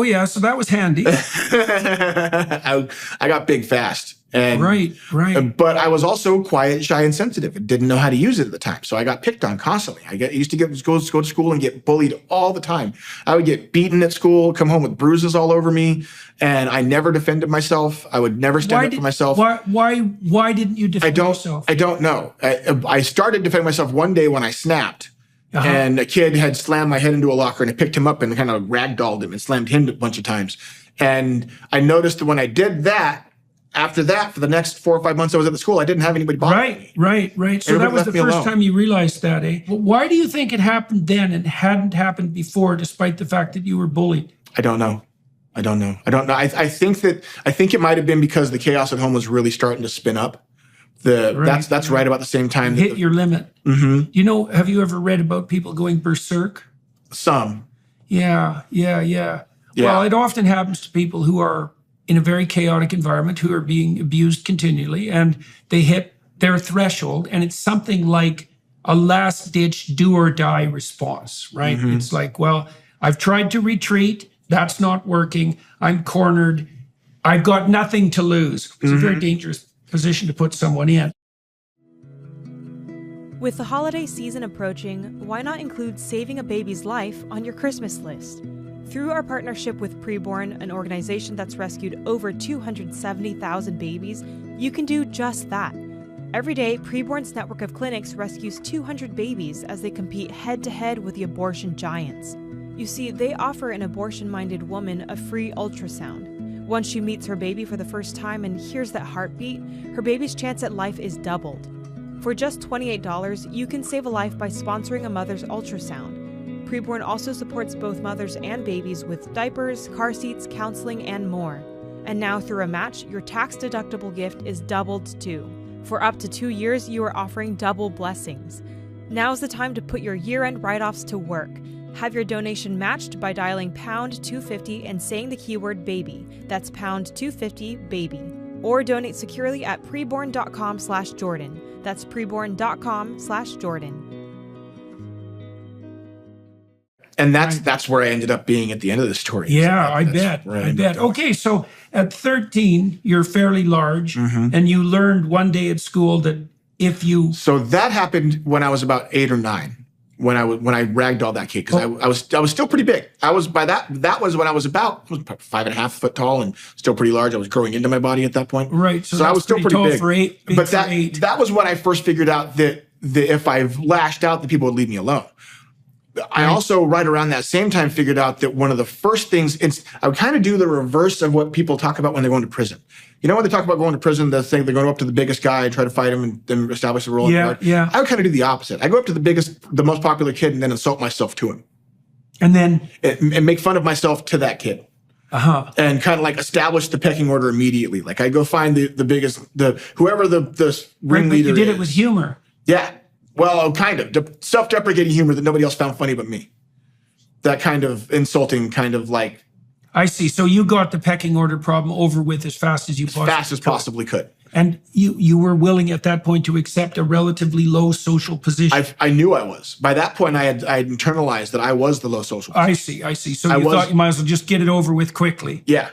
yeah. So that was handy. I got big fast. And, right. But I was also quiet, shy, and sensitive and didn't know how to use it at the time. So I got picked on constantly. I used to go to school and get bullied all the time. I would get beaten at school, come home with bruises all over me, and I never defended myself. I would never stand up for myself. Why didn't you defend yourself? I don't know. I started defending myself one day when I snapped. And a kid had slammed my head into a locker, and I picked him up and kind of ragdolled him and slammed him a bunch of times. And I noticed that when I did that, after that, for the next 4 or 5 months I was at the school, I didn't have anybody bother me. Right. So that was the first time you realized that, eh? Well, why do you think it happened then and hadn't happened before, despite the fact that you were bullied? I don't know. I think it might have been because the chaos at home was really starting to spin up. That's right about the same time. Hit your limit. Mm-hmm. Have you ever read about people going berserk? Some. Yeah. Well, it often happens to people who are in a very chaotic environment, who are being abused continually, and they hit their threshold, and it's something like a last-ditch do-or-die response, right? Mm-hmm. It's like, well, I've tried to retreat, that's not working, I'm cornered, I've got nothing to lose. It's a very dangerous position to put someone in. With the holiday season approaching, why not include saving a baby's life on your Christmas list? Through our partnership with Preborn, an organization that's rescued over 270,000 babies, you can do just that. Every day, Preborn's network of clinics rescues 200 babies as they compete head-to-head with the abortion giants. You see, they offer an abortion-minded woman a free ultrasound. Once she meets her baby for the first time and hears that heartbeat, her baby's chance at life is doubled. For just $28, you can save a life by sponsoring a mother's ultrasound. Preborn also supports both mothers and babies with diapers, car seats, counseling, and more. And now through a match, your tax-deductible gift is doubled too. For up to 2 years, you are offering double blessings. Now's the time to put your year-end write-offs to work. Have your donation matched by dialing pound 250 and saying the keyword baby. That's pound 250 baby. Or donate securely at preborn.com/Jordan. That's preborn.com/Jordan. And that's where I ended up being at the end of the story. Yeah, I bet. Okay, so at 13, you're fairly large, and you learned one day at school that if you... So that happened when I was about 8 or 9, when I ragdolled that kid, because I was still pretty big. I was that was when I was about 5.5 foot tall and still pretty large. I was growing into my body at that point. Right. So I was still pretty tall big. For eight, big but for eight. that was when I first figured out that if I lashed out, the people would leave me alone. I also, right around that same time, figured out that one of the first things, I would kind of do the reverse of what people talk about when they're going to prison. You know, when they talk about going to prison, they think they're going up to the biggest guy and try to fight him and then establish a role in the guard. Yeah. I would kind of do the opposite. I go up to the most popular kid and then insult myself to him. And then? And make fun of myself to that kid. And kind of like establish the pecking order immediately. Like I go find the biggest, whoever the ringleader is. You did it with humor. Yeah. Well, kind of. Self-deprecating humor that nobody else found funny but me. That kind of insulting, kind of like I see. So you got the pecking order problem over with as fast as you possibly could. And you were willing at that point to accept a relatively low social position. I knew I was. By that point, I had internalized that I was the low social position. I see. So you thought you might as well just get it over with quickly. Yeah.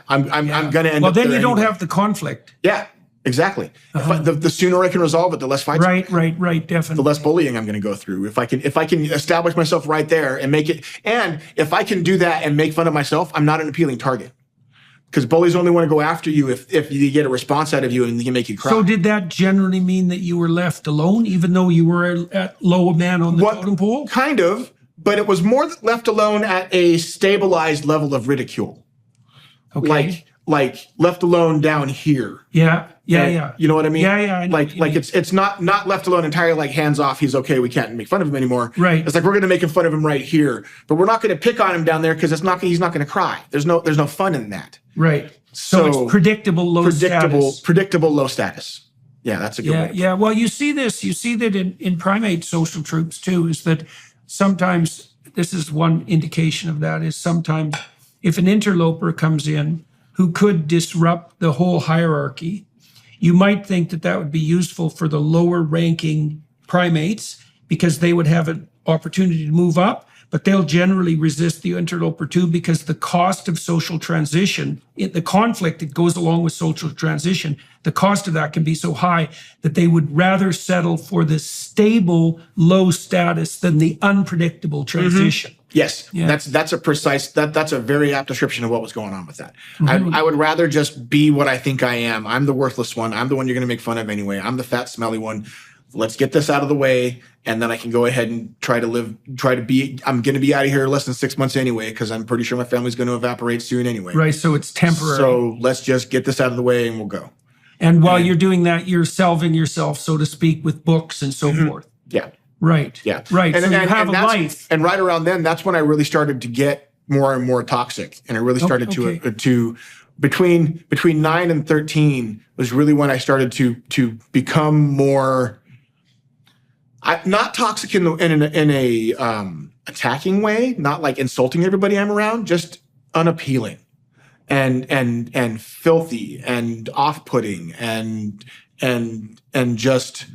I'm going to end up Well, then you don't anyway. have the conflict. Yeah, exactly. The sooner I can resolve it, the less fights. Right, definitely. The less bullying I'm going to go through. If I can establish myself right there and make it, and if I can do that and make fun of myself, I'm not an appealing target. Because bullies only want to go after you if you get a response out of you and they can make you cry. So did that generally mean that you were left alone, even though you were at low man on the totem pole? Kind of, but it was more left alone at a stabilized level of ridicule. Okay. Like left alone down here. Yeah. You know what I mean? Yeah. I know like it's not left alone entirely, like hands off. He's okay. We can't make fun of him anymore. Right. It's like we're going to make fun of him right here, but we're not going to pick on him down there because he's not going to cry. There's no fun in that. Right. So it's predictable low status. Predictable low status. Yeah, that's a good way. Yeah. Well, you see that in primate social troops too, is that sometimes, this is one indication of that, is sometimes if an interloper comes in who could disrupt the whole hierarchy, you might think that would be useful for the lower ranking primates because they would have an opportunity to move up, but they'll generally resist the interloper too because the cost of social transition, the conflict that goes along with social transition, the cost of that can be so high that they would rather settle for the stable low status than the unpredictable transition. Yes, yeah. That's a very apt description of what was going on with that. I would rather just be what I think I am. I'm the worthless one. I'm the one you're going to make fun of anyway. I'm the fat, smelly one. Let's get this out of the way, and then I can go ahead and I'm going to be out of here less than 6 months anyway, because I'm pretty sure my family's going to evaporate soon anyway. Right, so it's temporary. So let's just get this out of the way and we'll go. And while you're doing that, you're salving yourself, so to speak, with books and so forth. Yeah. Right. Yeah. Right. So you have a life. And right around then, that's when I really started to get more and more toxic. And I really started to between 9 and 13 was really when I started to become more not toxic in a attacking way, not like insulting everybody I'm around, just unappealing and filthy and off-putting and just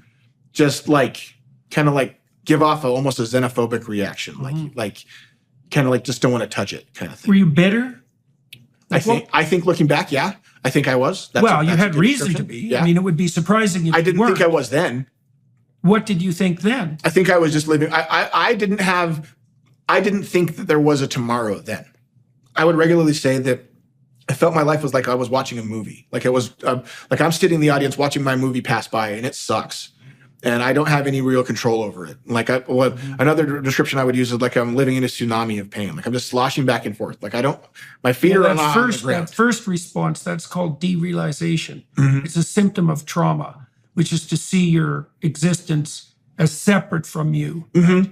like kind of like give off almost a xenophobic reaction, like kind of like just don't want to touch it kind of thing. Were you bitter? I think looking back, yeah, I think I was. You had reason to be. Yeah. I mean, it would be surprising if I didn't think I was then. What did you think then? I think I was just living. I didn't think that there was a tomorrow then. I would regularly say that I felt my life was like I was watching a movie. Like it was like I'm sitting in the audience watching my movie pass by and it sucks. And I don't have any real control over it. Like another description I would use is like I'm living in a tsunami of pain. Like I'm just sloshing back and forth. Like my feet are on the ground. That first response, that's called derealization. Mm-hmm. It's a symptom of trauma, which is to see your existence as separate from you,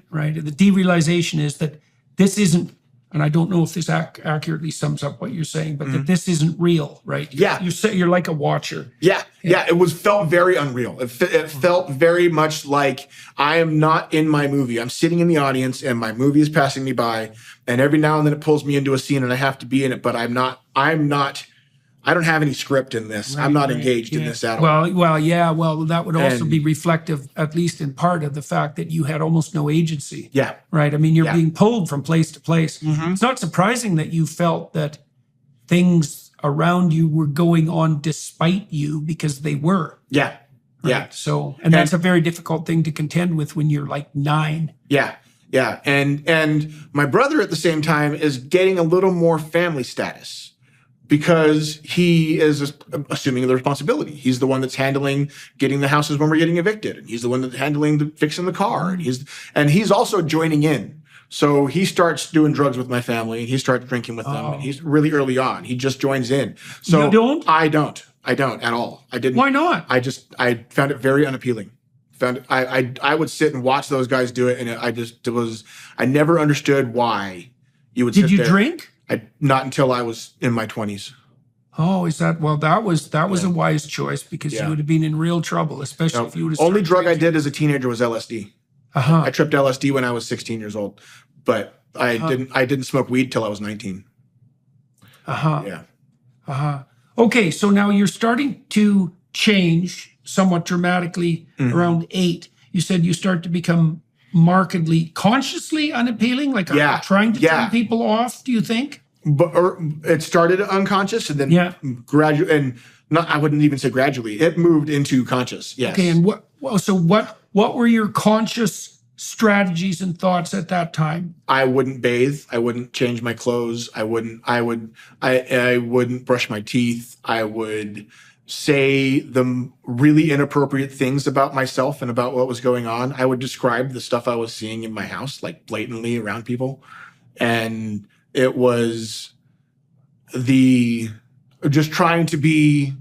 right? The derealization is that this isn't, and I don't know if this accurately sums up what you're saying, but that this isn't real, right? Yeah. You're like a watcher. Yeah. It felt very unreal. It felt very much like I am not in my movie. I'm sitting in the audience and my movie is passing me by, and every now and then it pulls me into a scene and I have to be in it, but I don't have any script in this. I'm not engaged in this at all. Well, that would also be reflective, at least in part, of the fact that you had almost no agency. Yeah. Right? I mean, you're being pulled from place to place. Mm-hmm. It's not surprising that you felt that things around you were going on despite you, because they were. Yeah. Right? Yeah. So, and that's a very difficult thing to contend with when you're like 9. Yeah. Yeah. And my brother at the same time is getting a little more family status, because he is assuming the responsibility. He's the one that's handling getting the houses when we're getting evicted. And he's the one that's handling fixing the car. And he's also joining in. So he starts doing drugs with my family and he starts drinking with them. And he's really early on. He just joins in. So you don't? I don't at all. I didn't. Why not? I found it very unappealing. I would sit and watch those guys do it. And I never understood why you would sit there. Did you drink? Not until I was in my 20s. Oh, is that? Well, that was a wise choice, because you would have been in real trouble, especially if you would have. Only drug I did as a teenager was LSD. I tripped LSD when I was 16 years old, but I didn't smoke weed till I was 19. Yeah. Okay, so now you're starting to change somewhat dramatically around 8. You said you start to become markedly, consciously unappealing, like trying to turn people off, do you think? But it started unconscious and then gradually, and I wouldn't even say gradually, it moved into conscious. Yes. Okay, and what were your conscious strategies and thoughts at that time? I wouldn't bathe. I wouldn't change my clothes. I wouldn't brush my teeth. I would say the really inappropriate things about myself and about what was going on. I would describe the stuff I was seeing in my house, like blatantly around people. And it was just trying to be,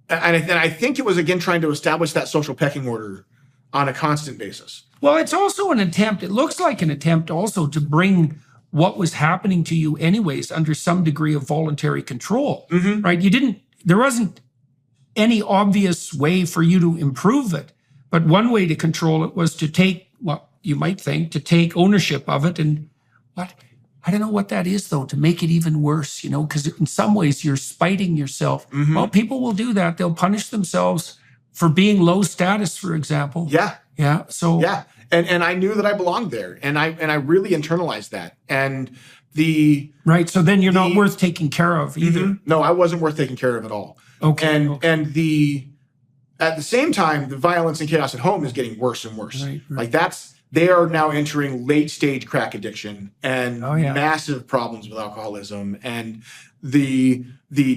and I think it was, again, trying to establish that social pecking order on a constant basis. Well, it's also an attempt, it looks like an attempt also to bring what was happening to you anyways under some degree of voluntary control, right? There wasn't any obvious way for you to improve it, but one way to control it was to take, what you might think, to take ownership of it and I don't know what that is, though, to make it even worse, because in some ways you're spiting yourself. Well, people will do that. They'll punish themselves for being low status, for example. Yeah. Yeah. So. Yeah. And I knew that I belonged there. And I really internalized that. And Right. So then you're not worth taking care of either. No, I wasn't worth taking care of at all. Okay. And at the same time, the violence and chaos at home is getting worse and worse. Right. Like they are now entering late stage crack addiction and massive problems with alcoholism and the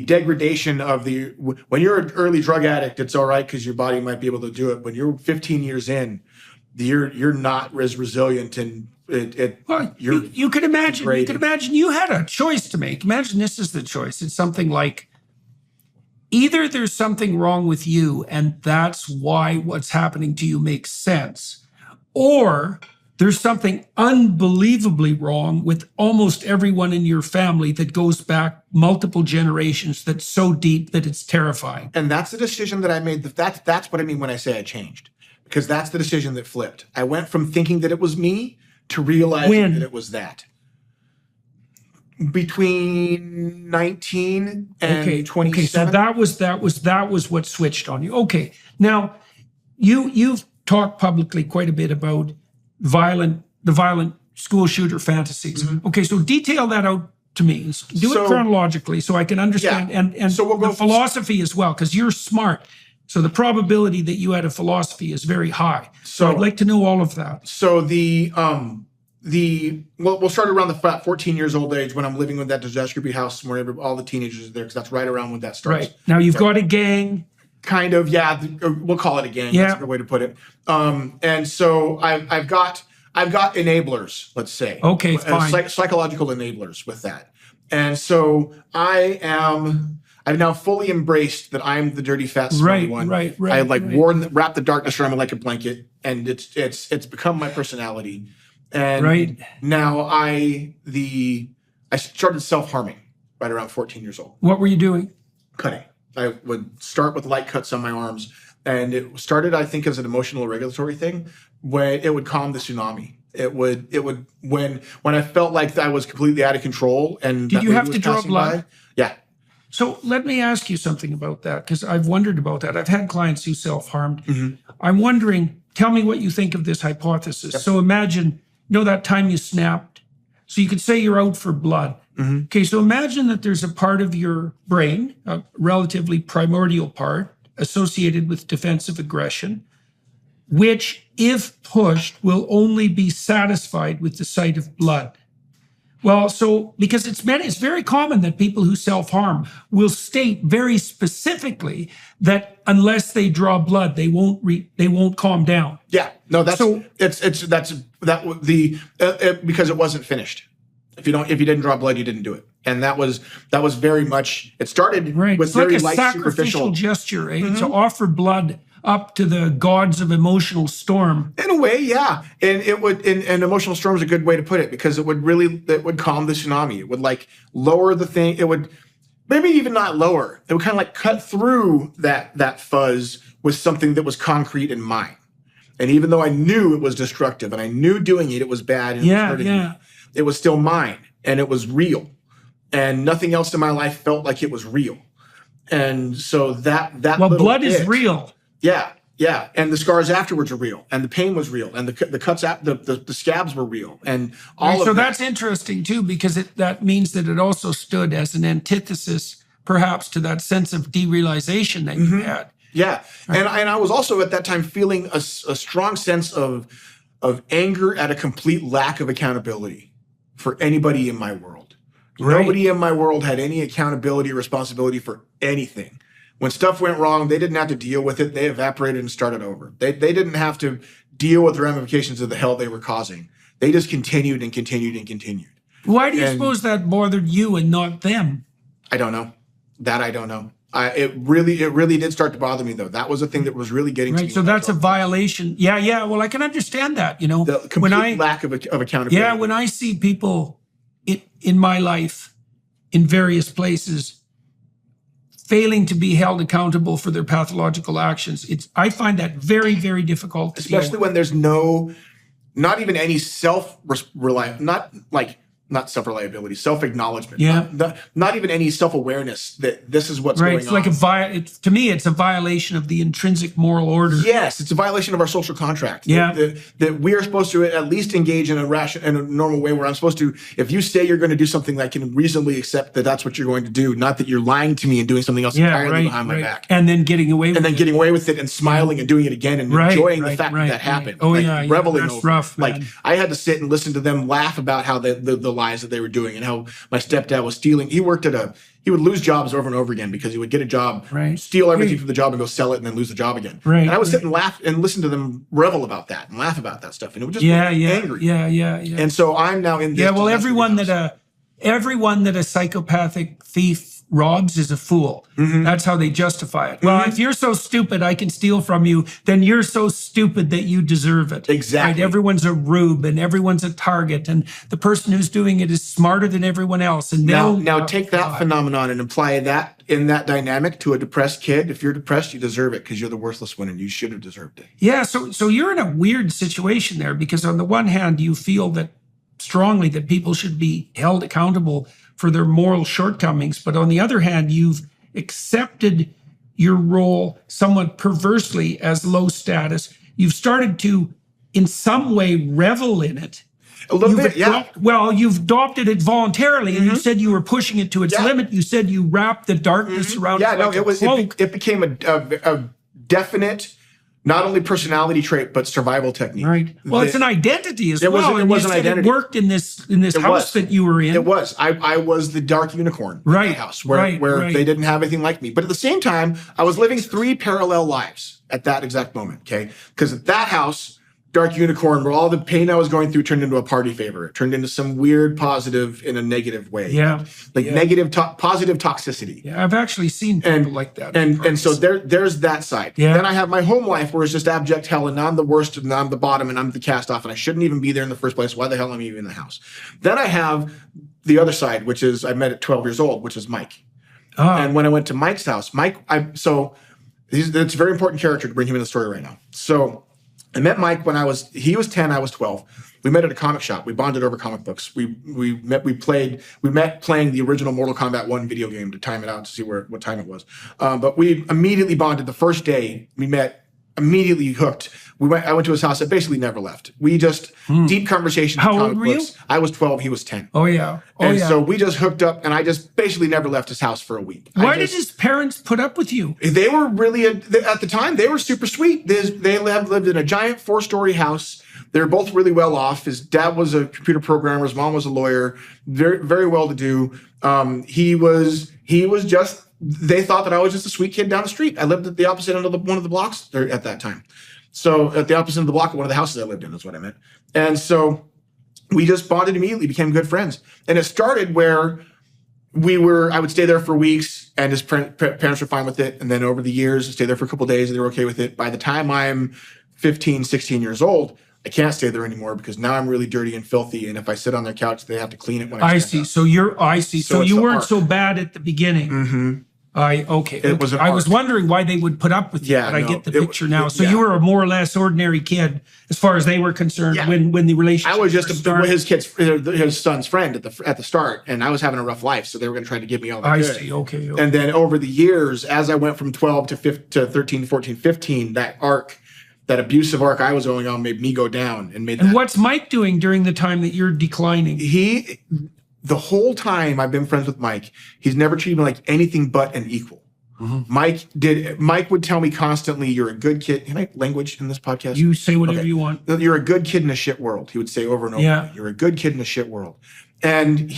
degradation of when you're an early drug addict, it's all right because your body might be able to do it. When you're 15 years in, you're not as resilient and you could imagine. You could imagine you had a choice to make. Imagine this is the choice. It's something like either there's something wrong with you and that's why what's happening to you makes sense, or there's something unbelievably wrong with almost everyone in your family that goes back multiple generations that's so deep that it's terrifying. And that's the decision that I made. That's what I mean when I say I changed, because that's the decision that flipped. I went from thinking that it was me to realizing that it was that. Between 19 and 27. Okay, so that was what switched on you. Okay, now you've talked publicly quite a bit about the violent school shooter fantasies. Okay, so detail that out to me. Do it chronologically so I can understand, and so the philosophy as well, because you're smart. So the probability that you had a philosophy is very high. So I'd like to know all of that. So we'll start around the 14 years old age when I'm living with that disaster group house where all the teenagers are there, because that's right around when that starts. Right. Now you've got a gang. Kind of, yeah. We'll call it a gang. That's a good way to put it. And so I've got enablers, let's say. Okay, fine. Psychological enablers with that. And so I've now fully embraced that I'm the dirty, fat, smelly one. Right. I wrapped the darkness around me like a blanket, and it's become my personality. And now I started self-harming right around 14 years old. What were you doing? Cutting. I would start with light cuts on my arms, and it started, I think, as an emotional regulatory thing, where it would calm the tsunami. It would when I felt like I was completely out of control. And did you have to draw blood? Yeah. So let me ask you something about that, because I've wondered about that. I've had clients who self-harmed. I'm wondering, tell me what you think of this hypothesis. Yep. So imagine, that time you snapped. So you could say you're out for blood. Okay, so imagine that there's a part of your brain, a relatively primordial part, associated with defensive aggression, which, if pushed, will only be satisfied with the sight of blood. Well, so because it's very common that people who self-harm will state very specifically that unless they draw blood, they won't calm down. Yeah, no, because it wasn't finished. If you didn't draw blood, you didn't do it, and that was very much. It started with very light, sacrificial gesture, to offer blood up to the gods of emotional storm. In a way, yeah. And it would, and emotional storm is a good way to put it, because it would calm the tsunami. It would lower the thing. It would maybe even not lower. It would kind of cut through that fuzz with something that was concrete and mine. And even though I knew it was destructive and I knew doing it was bad and it was hurting me, it was still mine and it was real. and nothing else in my life felt like it was real. And so that well, blood is real. Yeah. Yeah, and the scars afterwards are real, and the pain was real, and the cuts, the scabs were real, and all of so that's interesting too, because that means that it also stood as an antithesis, perhaps, to that sense of derealization that you had. Yeah, and I was also at that time feeling a strong sense of anger at a complete lack of accountability for anybody in my world. Right. Nobody in my world had any accountability or responsibility for anything. When stuff went wrong, they didn't have to deal with it. They evaporated and started over. They didn't have to deal with the ramifications of the hell they were causing. They just continued and continued and continued. Why do you suppose that bothered you and not them? I don't know. That I don't know. It really did start to bother me, though. That was a thing that was really getting to me. So that's a violation. Yeah. Well, I can understand that. You know, the complete lack of accountability. Yeah, when I see people in my life, in various places, failing to be held accountable for their pathological actions, I find that very, very difficult. Especially when there's not even any not self-reliability, self-acknowledgement. Yeah. Not even any self-awareness that this is what's going on. It's like to me, it's a violation of the intrinsic moral order. Yes, it's a violation of our social contract. Yeah. That we are supposed to at least engage in a normal way, where I'm supposed to, if you say you're going to do something, I can reasonably accept that that's what you're going to do, not that you're lying to me and doing something else entirely behind my back. And then getting away with it. Getting away with it and smiling and doing it again and enjoying the fact that happened. Oh, yeah. Reveling that's rough, man. Like, I had to sit and listen to them laugh about how the lies that they were doing and how my stepdad was stealing. He would lose jobs over and over again because he would get a job, steal everything from the job and go sell it and then lose the job again. Right. And I would sit and laugh and listen to them revel about that and laugh about that stuff. And it would just make me angry. Yeah. And so I'm now in this. Yeah, well, everyone that a psychopathic thief robs is a fool. That's how they justify it. Well, if you're so stupid I can steal from you, then you're so stupid that you deserve it. Exactly. Right? Everyone's a rube and everyone's a target, and the person who's doing it is smarter than everyone else. And now take that phenomenon and apply that in that dynamic to a depressed kid. If you're depressed, you deserve it because you're the worthless one and you should have deserved it. Yeah, so you're in a weird situation there, because on the one hand you feel that strongly that people should be held accountable for their moral shortcomings, but on the other hand, you've accepted your role somewhat perversely as low status. You've started to, in some way, revel in it. A little bit, yeah. Well, you've adopted it voluntarily, and you said you were pushing it to its limit. You said you wrapped the darkness around it like a cloak. It became a definite, not only personality trait, but survival technique. Right. Well, it's an identity as well. It was an identity. It worked in this house that you were in. It was. I was the dark unicorn in the house where they didn't have anything like me. But at the same time, I was living 3 parallel lives at that exact moment, okay? Because at that house, dark unicorn, where all the pain I was going through turned into a party favor. It turned into some weird positive in a negative way. Yeah. Negative, positive toxicity. Yeah, I've actually seen people like that. And so there's that side. Yeah. Then I have my home life where it's just abject hell, and I'm the worst, and I'm the bottom, and I'm the cast off, and I shouldn't even be there in the first place. Why the hell am I even in the house? Then I have the other side, which is I met at 12 years old, which is Mike. Oh. And when I went to Mike's house, it's a very important character to bring him in the story right now. So I met Mike when he was 10, I was 12. We met at a comic shop. We bonded over comic books. We met playing the original Mortal Kombat 1 video game to time it out to see what time it was. But we immediately bonded the first day we met. Immediately hooked. I went to his house. I basically never left. We just deep conversations. How old were you? I was 12. He was 10. Oh yeah. So we just hooked up, and I just basically never left his house for a week. Why did his parents put up with you? They were really at the time. They were super sweet. They lived in a giant 4-story house. They were both really well off. His dad was a computer programmer. His mom was a lawyer. Very, very well to do. He was just. They thought that I was just a sweet kid down the street. I lived at the opposite end of one of the blocks there at that time. So at the opposite end of the block of one of the houses I lived in, that's what I meant. And so we just bonded immediately, became good friends. And it started where I would stay there for weeks, and his parents were fine with it. And then over the years, I stayed there for a couple of days, and they were okay with it. By the time I'm 15, 16 years old, I can't stay there anymore because now I'm really dirty and filthy. And if I sit on their couch, they have to clean it when I see. So you weren't so bad at the beginning. It was I was wondering why they would put up with you, but I get the picture now. So you were a more or less ordinary kid as far as they were concerned when the relationship I was just his son's friend at the start, and I was having a rough life, so they were going to try to give me all that. I see. Okay. And then over the years, as I went from 12 to 13, 14, 15, that abusive arc I was going on made me go down And what's Mike doing during the time that you're declining? The whole time I've been friends with Mike, he's never treated me like anything but an equal. Mm-hmm. Mike would tell me constantly, "You're a good kid." Can I language in this podcast? You say whatever you want. You're a good kid in a shit world. He would say over and over. Yeah. You're a good kid in a shit world. And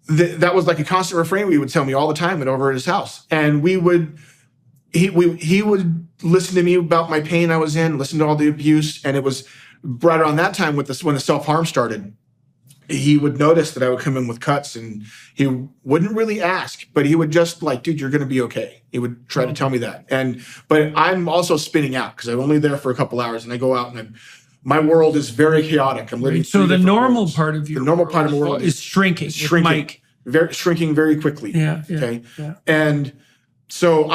that was like a constant refrain he would tell me all the time and over at his house. And he would listen to me about my pain I was in, listen to all the abuse. And it was right around that time when the self-harm started. He would notice that I would come in with cuts, and he wouldn't really ask, but he would just like, "Dude, you're going to be okay." He would try to tell me that. But I'm also spinning out because I'm only there for a couple hours, and I go out and my world is very chaotic. I'm living. So the normal part of your world is shrinking. Mike. Shrinking very quickly. Yeah. Okay. Yeah. And so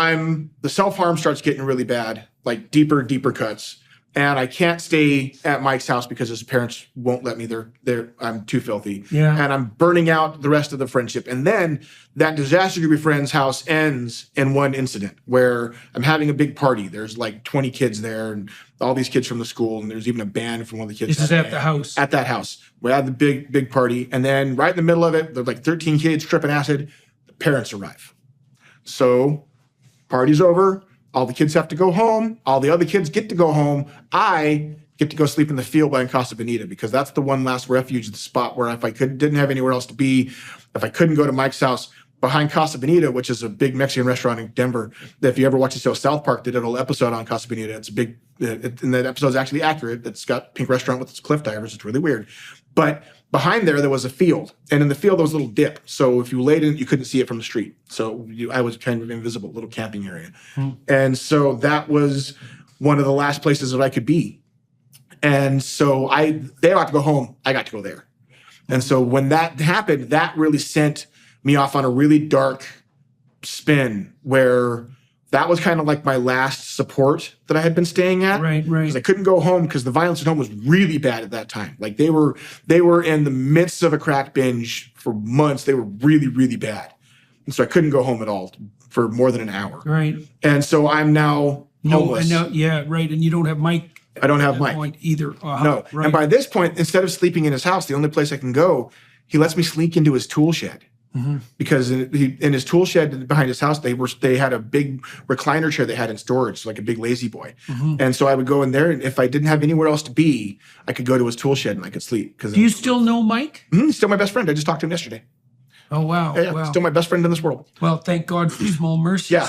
the self-harm starts getting really bad, like deeper cuts. And I can't stay at Mike's house because his parents won't let me there. I'm too filthy. Yeah. And I'm burning out the rest of the friendship. And then that disaster group of friends house ends in one incident where I'm having a big party. There's like 20 kids there and all these kids from the school. And there's even a band from one of the kids. This is at the house. At that house. We had the big party. And then right in the middle of it, there's like 13 kids tripping acid. The parents arrive. So party's over. All the kids have to go home. All the other kids get to go home. I get to go sleep in the field by Casa Bonita because that's the one last refuge, the spot where if I didn't have anywhere else to be, if I couldn't go to Mike's house, behind Casa Bonita, which is a big Mexican restaurant in Denver. If you ever watch the show South Park, they did a whole episode on Casa Bonita. It's a big, and that episode is actually accurate. It's got pink restaurant with its cliff divers. It's really weird. But behind there was a field. And in the field, there was a little dip. So if you laid in it, you couldn't see it from the street. So I was kind of invisible, little camping area. And so that was one of the last places that I could be. And so they got to go home. I got to go there. And so when that happened, that really sent me off on a really dark spin where that was kind of like my last support that I had been staying at. Right. Because I couldn't go home because the violence at home was really bad at that time. Like they were in the midst of a crack binge for months. They were really, really bad. And so I couldn't go home at all for more than an hour. Right. And so I'm now homeless. Yeah, right. And you don't have Mike. I don't have Mike. Point either. No. Right. And by this point, instead of sleeping in his house, the only place I can go, he lets me sneak into his tool shed. Mm-hmm. Because in his tool shed behind his house, they had a big recliner chair they had in storage, like a big lazy boy. Mm-hmm. And so I would go in there, and if I didn't have anywhere else to be, I could go to his tool shed and I could sleep. Do you still know Mike? He's still my best friend. I just talked to him yesterday. Oh, wow. Yeah, wow. Still my best friend in this world. Well, thank God for small mercies. Yeah.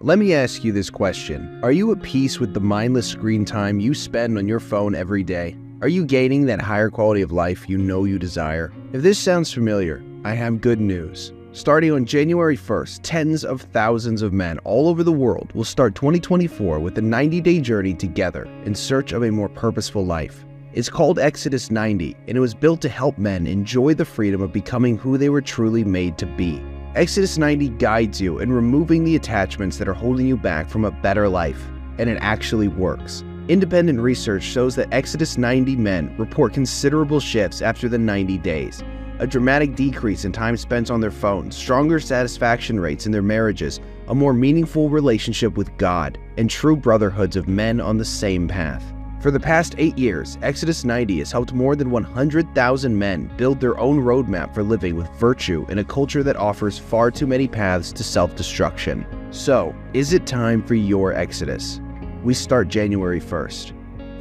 Let me ask you this question. Are you at peace with the mindless screen time you spend on your phone every day? Are you gaining that higher quality of life you know you desire? If this sounds familiar, I have good news. Starting on January 1st, tens of thousands of men all over the world will start 2024 with a 90-day journey together in search of a more purposeful life. It's called Exodus 90, and it was built to help men enjoy the freedom of becoming who they were truly made to be. Exodus 90 guides you in removing the attachments that are holding you back from a better life, and it actually works. Independent research shows that Exodus 90 men report considerable shifts after the 90 days. A dramatic decrease in time spent on their phones, stronger satisfaction rates in their marriages, a more meaningful relationship with God, and true brotherhoods of men on the same path. For the past 8 years, Exodus 90 has helped more than 100,000 men build their own roadmap for living with virtue in a culture that offers far too many paths to self-destruction. So, is it time for your Exodus? We start January 1st.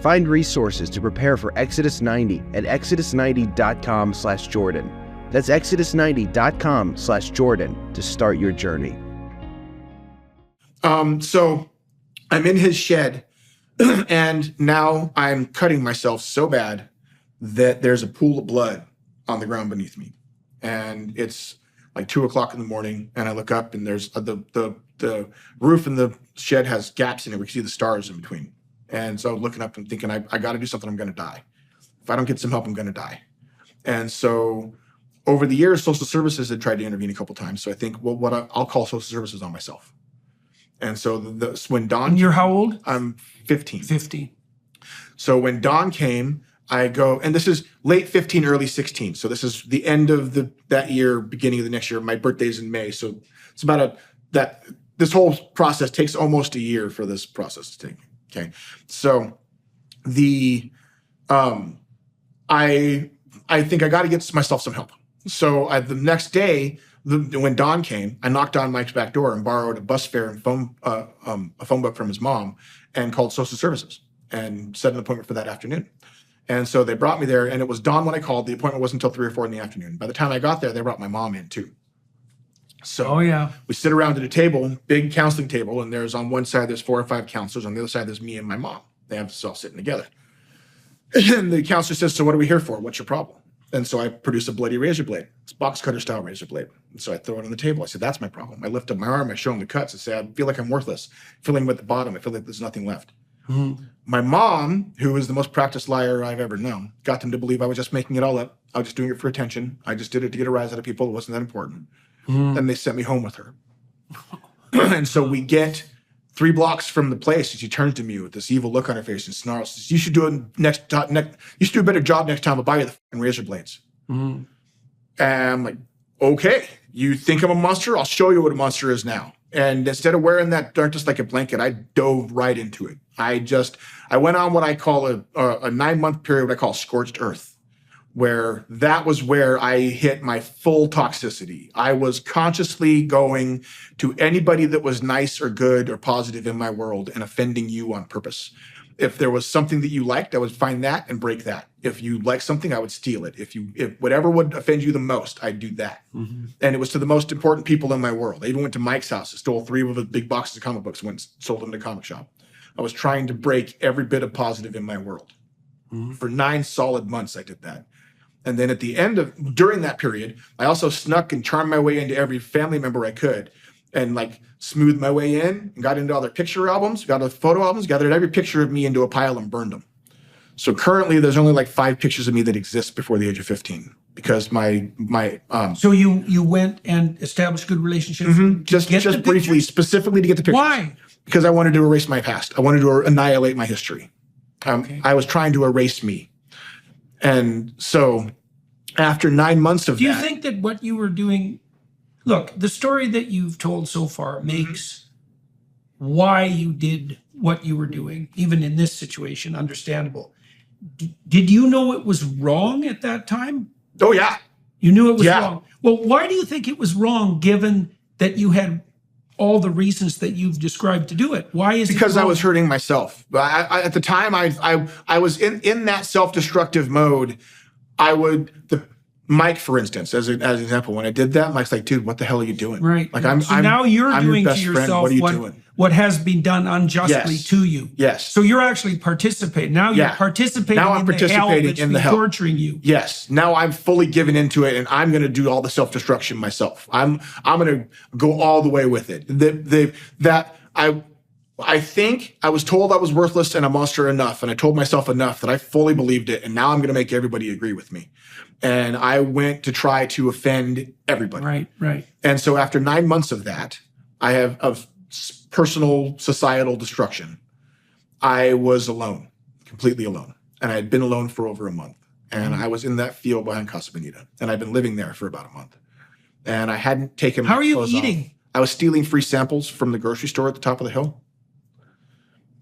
Find resources to prepare for Exodus 90 at exodus90.com/Jordan. That's exodus90.com/Jordan to start your journey. So I'm in his shed and now I'm cutting myself so bad that there's a pool of blood on the ground beneath me. And it's like 2:00 in the morning, and I look up and there's the roof in the shed has gaps in it. We can see the stars in between. And so looking up and thinking, I got to do something. I'm going to die. If I don't get some help, I'm going to die. And so over the years, social services had tried to intervene a couple times. So I think, well, I'll call social services on myself. And so when Dawn... And you're how old? I'm 15. 15. So when Dawn came, I go, and this is late 15, early 16. So this is the end of that year, beginning of the next year. My birthday's in May. So it's about this whole process takes almost a year for this process to take. Okay. So I think I got to get myself some help. So the next day, when Dawn came, I knocked on Mike's back door and borrowed a bus fare and a phone book from his mom and called social services and set an appointment for that afternoon. And so they brought me there, and it was dawn when I called. The appointment wasn't until 3 or 4 in the afternoon. By the time I got there, they brought my mom in too. So we sit around at a table, big counseling table, and there's on one side there's 4 or 5 counselors. On the other side there's me and my mom. They have us all sitting together. And the counselor says, "So what are we here for? What's your problem?" And so I produce a bloody razor blade. It's box cutter style razor blade. And so I throw it on the table. I said, "That's my problem." I lift up my arm. I show him the cuts. I say, "I feel like I'm worthless. Feeling at the bottom. I feel like there's nothing left." Mm-hmm. My mom, who is the most practiced liar I've ever known, got them to believe I was just making it all up. I was just doing it for attention. I just did it to get a rise out of people. It wasn't that important. Mm-hmm. And they sent me home with her. And so we get 3 blocks from the place, and she turns to me with this evil look on her face and snarls, says, "You should do it you should do a better job next time. I'll buy you the f***ing razor blades." Mm-hmm. And I'm like, "Okay, you think I'm a monster? I'll show you what a monster is now." And instead of wearing that darkness like a blanket, I dove right into it. I went on what I call a 9-month period, what I call scorched earth, where that was where I hit my full toxicity. I was consciously going to anybody that was nice or good or positive in my world and offending you on purpose. If there was something that you liked, I would find that and break that. If you liked something, I would steal it. If whatever would offend you the most, I'd do that. Mm-hmm. And it was to the most important people in my world. I even went to Mike's house, stole 3 of the big boxes of comic books, went and sold them in a comic shop. I was trying to break every bit of positive in my world. Mm-hmm. For 9 solid months, I did that. And then during that period, I also snuck and charmed my way into every family member I could and smoothed my way in and got into all their picture albums, got the photo albums, gathered every picture of me into a pile and burned them. So currently there's only 5 pictures of me that exist before the age of 15 because So you went and established good relationships? Mm-hmm. Just briefly, specifically to get the pictures. Why? Because I wanted to erase my past. I wanted to annihilate my history. Okay. I was trying to erase me. And so after 9 months of that... Do you think that what you were doing... Look, the story that you've told so far makes why you did what you were doing, even in this situation, understandable. Did you know it was wrong at that time? Oh, yeah. You knew it was wrong. Well, why do you think it was wrong, given that you had all the reasons that you've described to do it? Why is because it wrong? I was hurting myself. At the time, I was in that self-destructive mode. Mike, for instance, as an example, when I did that, Mike's like, "Dude, what the hell are you doing?" Right. Now you're doing to yourself what has been done unjustly to you. Yes. So you're actually partitating. Now you're participating in the hell that's torturing you. Yes. Now I'm fully given into it, and I'm going to do all the self-destruction myself. I'm going to go all the way with it. I think I was told I was worthless and a monster enough, and I told myself enough that I fully believed it, and now I'm going to make everybody agree with me. And I went to try to offend everybody. Right. And so after 9 months of that, of personal societal destruction, I was alone, completely alone. And I had been alone for over a month. And I was in that field behind Casa Bonita. And I'd been living there for about a month. And I hadn't taken my clothes off. How are you eating? I was stealing free samples from the grocery store at the top of the hill.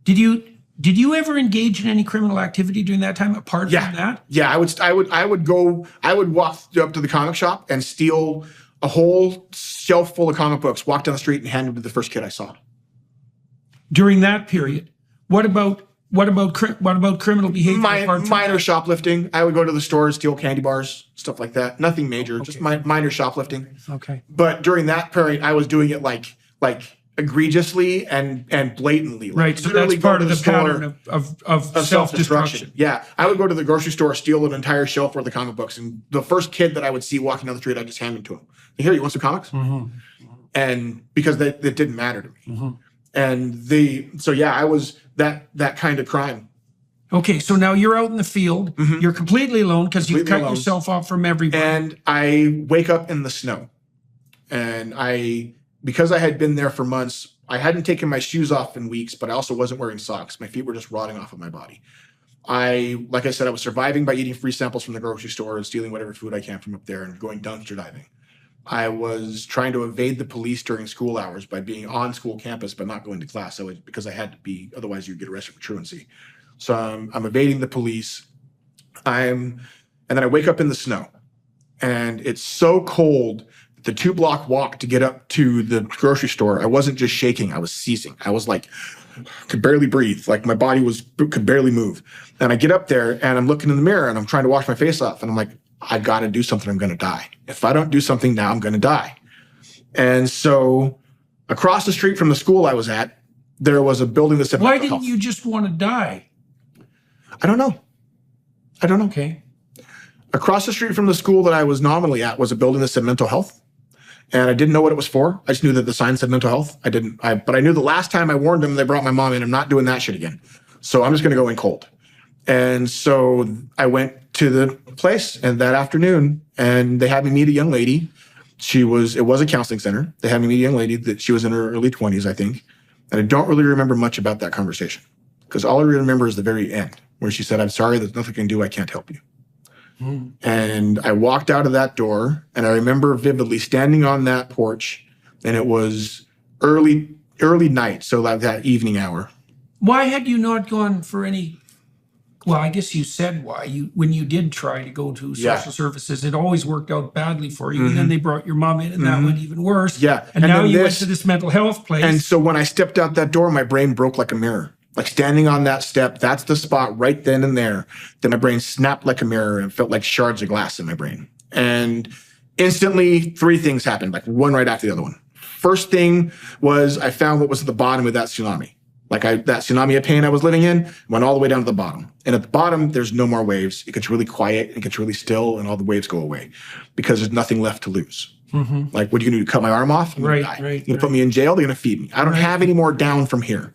Did you ever engage in any criminal activity during that time apart from that? Yeah, I would walk up to the comic shop and steal a whole shelf full of comic books, walk down the street and hand them to the first kid I saw. During that period, what about criminal behavior? Minor shoplifting. I would go to the store, steal candy bars, stuff like that. Nothing major, just minor shoplifting. Okay. But during that period, I was doing it like egregiously and blatantly. Right, so that's part of the pattern of self-destruction. Yeah, I would go to the grocery store, steal an entire shelf worth of comic books, and the first kid that I would see walking down the street, I'd just hand them to him. "Here, you want some comics?" Mm-hmm. And because it didn't matter to me. Mm-hmm. And I was that kind of crime. Okay, so now you're out in the field. Mm-hmm. You're completely alone because you've cut yourself off from everybody. And I wake up in the snow. And because I had been there for months, I hadn't taken my shoes off in weeks, but I also wasn't wearing socks. My feet were just rotting off of my body. Like I said, I was surviving by eating free samples from the grocery store and stealing whatever food I can from up there and going dumpster diving. I was trying to evade the police during school hours by being on school campus but not going to class. Because I had to be, otherwise you'd get arrested for truancy. So I'm evading the police. And then I wake up in the snow, and it's so cold. The 2-block walk to get up to the grocery store, I wasn't just shaking, I was seizing. I was like, could barely breathe. Like my body could barely move. And I get up there and I'm looking in the mirror and I'm trying to wash my face off. And I'm like, I got to do something. I'm going to die. If I don't do something now, I'm going to die. And so across the street from the school I was at, there was a building that said, why didn't you just want to die? I don't know. Okay. Across the street from the school that I was nominally at was a building that said mental health. And I didn't know what it was for. I just knew that the sign said mental health. But I knew the last time I warned them, they brought my mom in. I'm not doing that shit again. So I'm just going to go in cold. And so I went to the place and that afternoon, and they had me meet a young lady. It was a counseling center. They had me meet a young lady that she was in her early 20s, I think. And I don't really remember much about that conversation because all I remember is the very end where she said, I'm sorry, there's nothing I can do. I can't help you. And I walked out of that door, and I remember vividly standing on that porch, and it was early night, so that evening hour. Why had you not gone for any? Well, I guess you said why. When you did try to go to social services, it always worked out badly for you. And then they brought your mom in, and that went even worse. Yeah. And now you went to this mental health place. And so when I stepped out that door, my brain broke like a mirror. Like standing on that step, that's the spot right then and there. Then my brain snapped like a mirror and felt like shards of glass in my brain. And instantly, 3 things happened, like one right after the other one. First thing was I found what was at the bottom of that tsunami. That tsunami of pain I was living in went all the way down to the bottom. And at the bottom, there's no more waves. It gets really quiet, it gets really still, and all the waves go away because there's nothing left to lose. Like, what are you going to do, cut my arm off? I'm gonna die. You're going to put me in jail? They're going to feed me. I don't have any more down from here.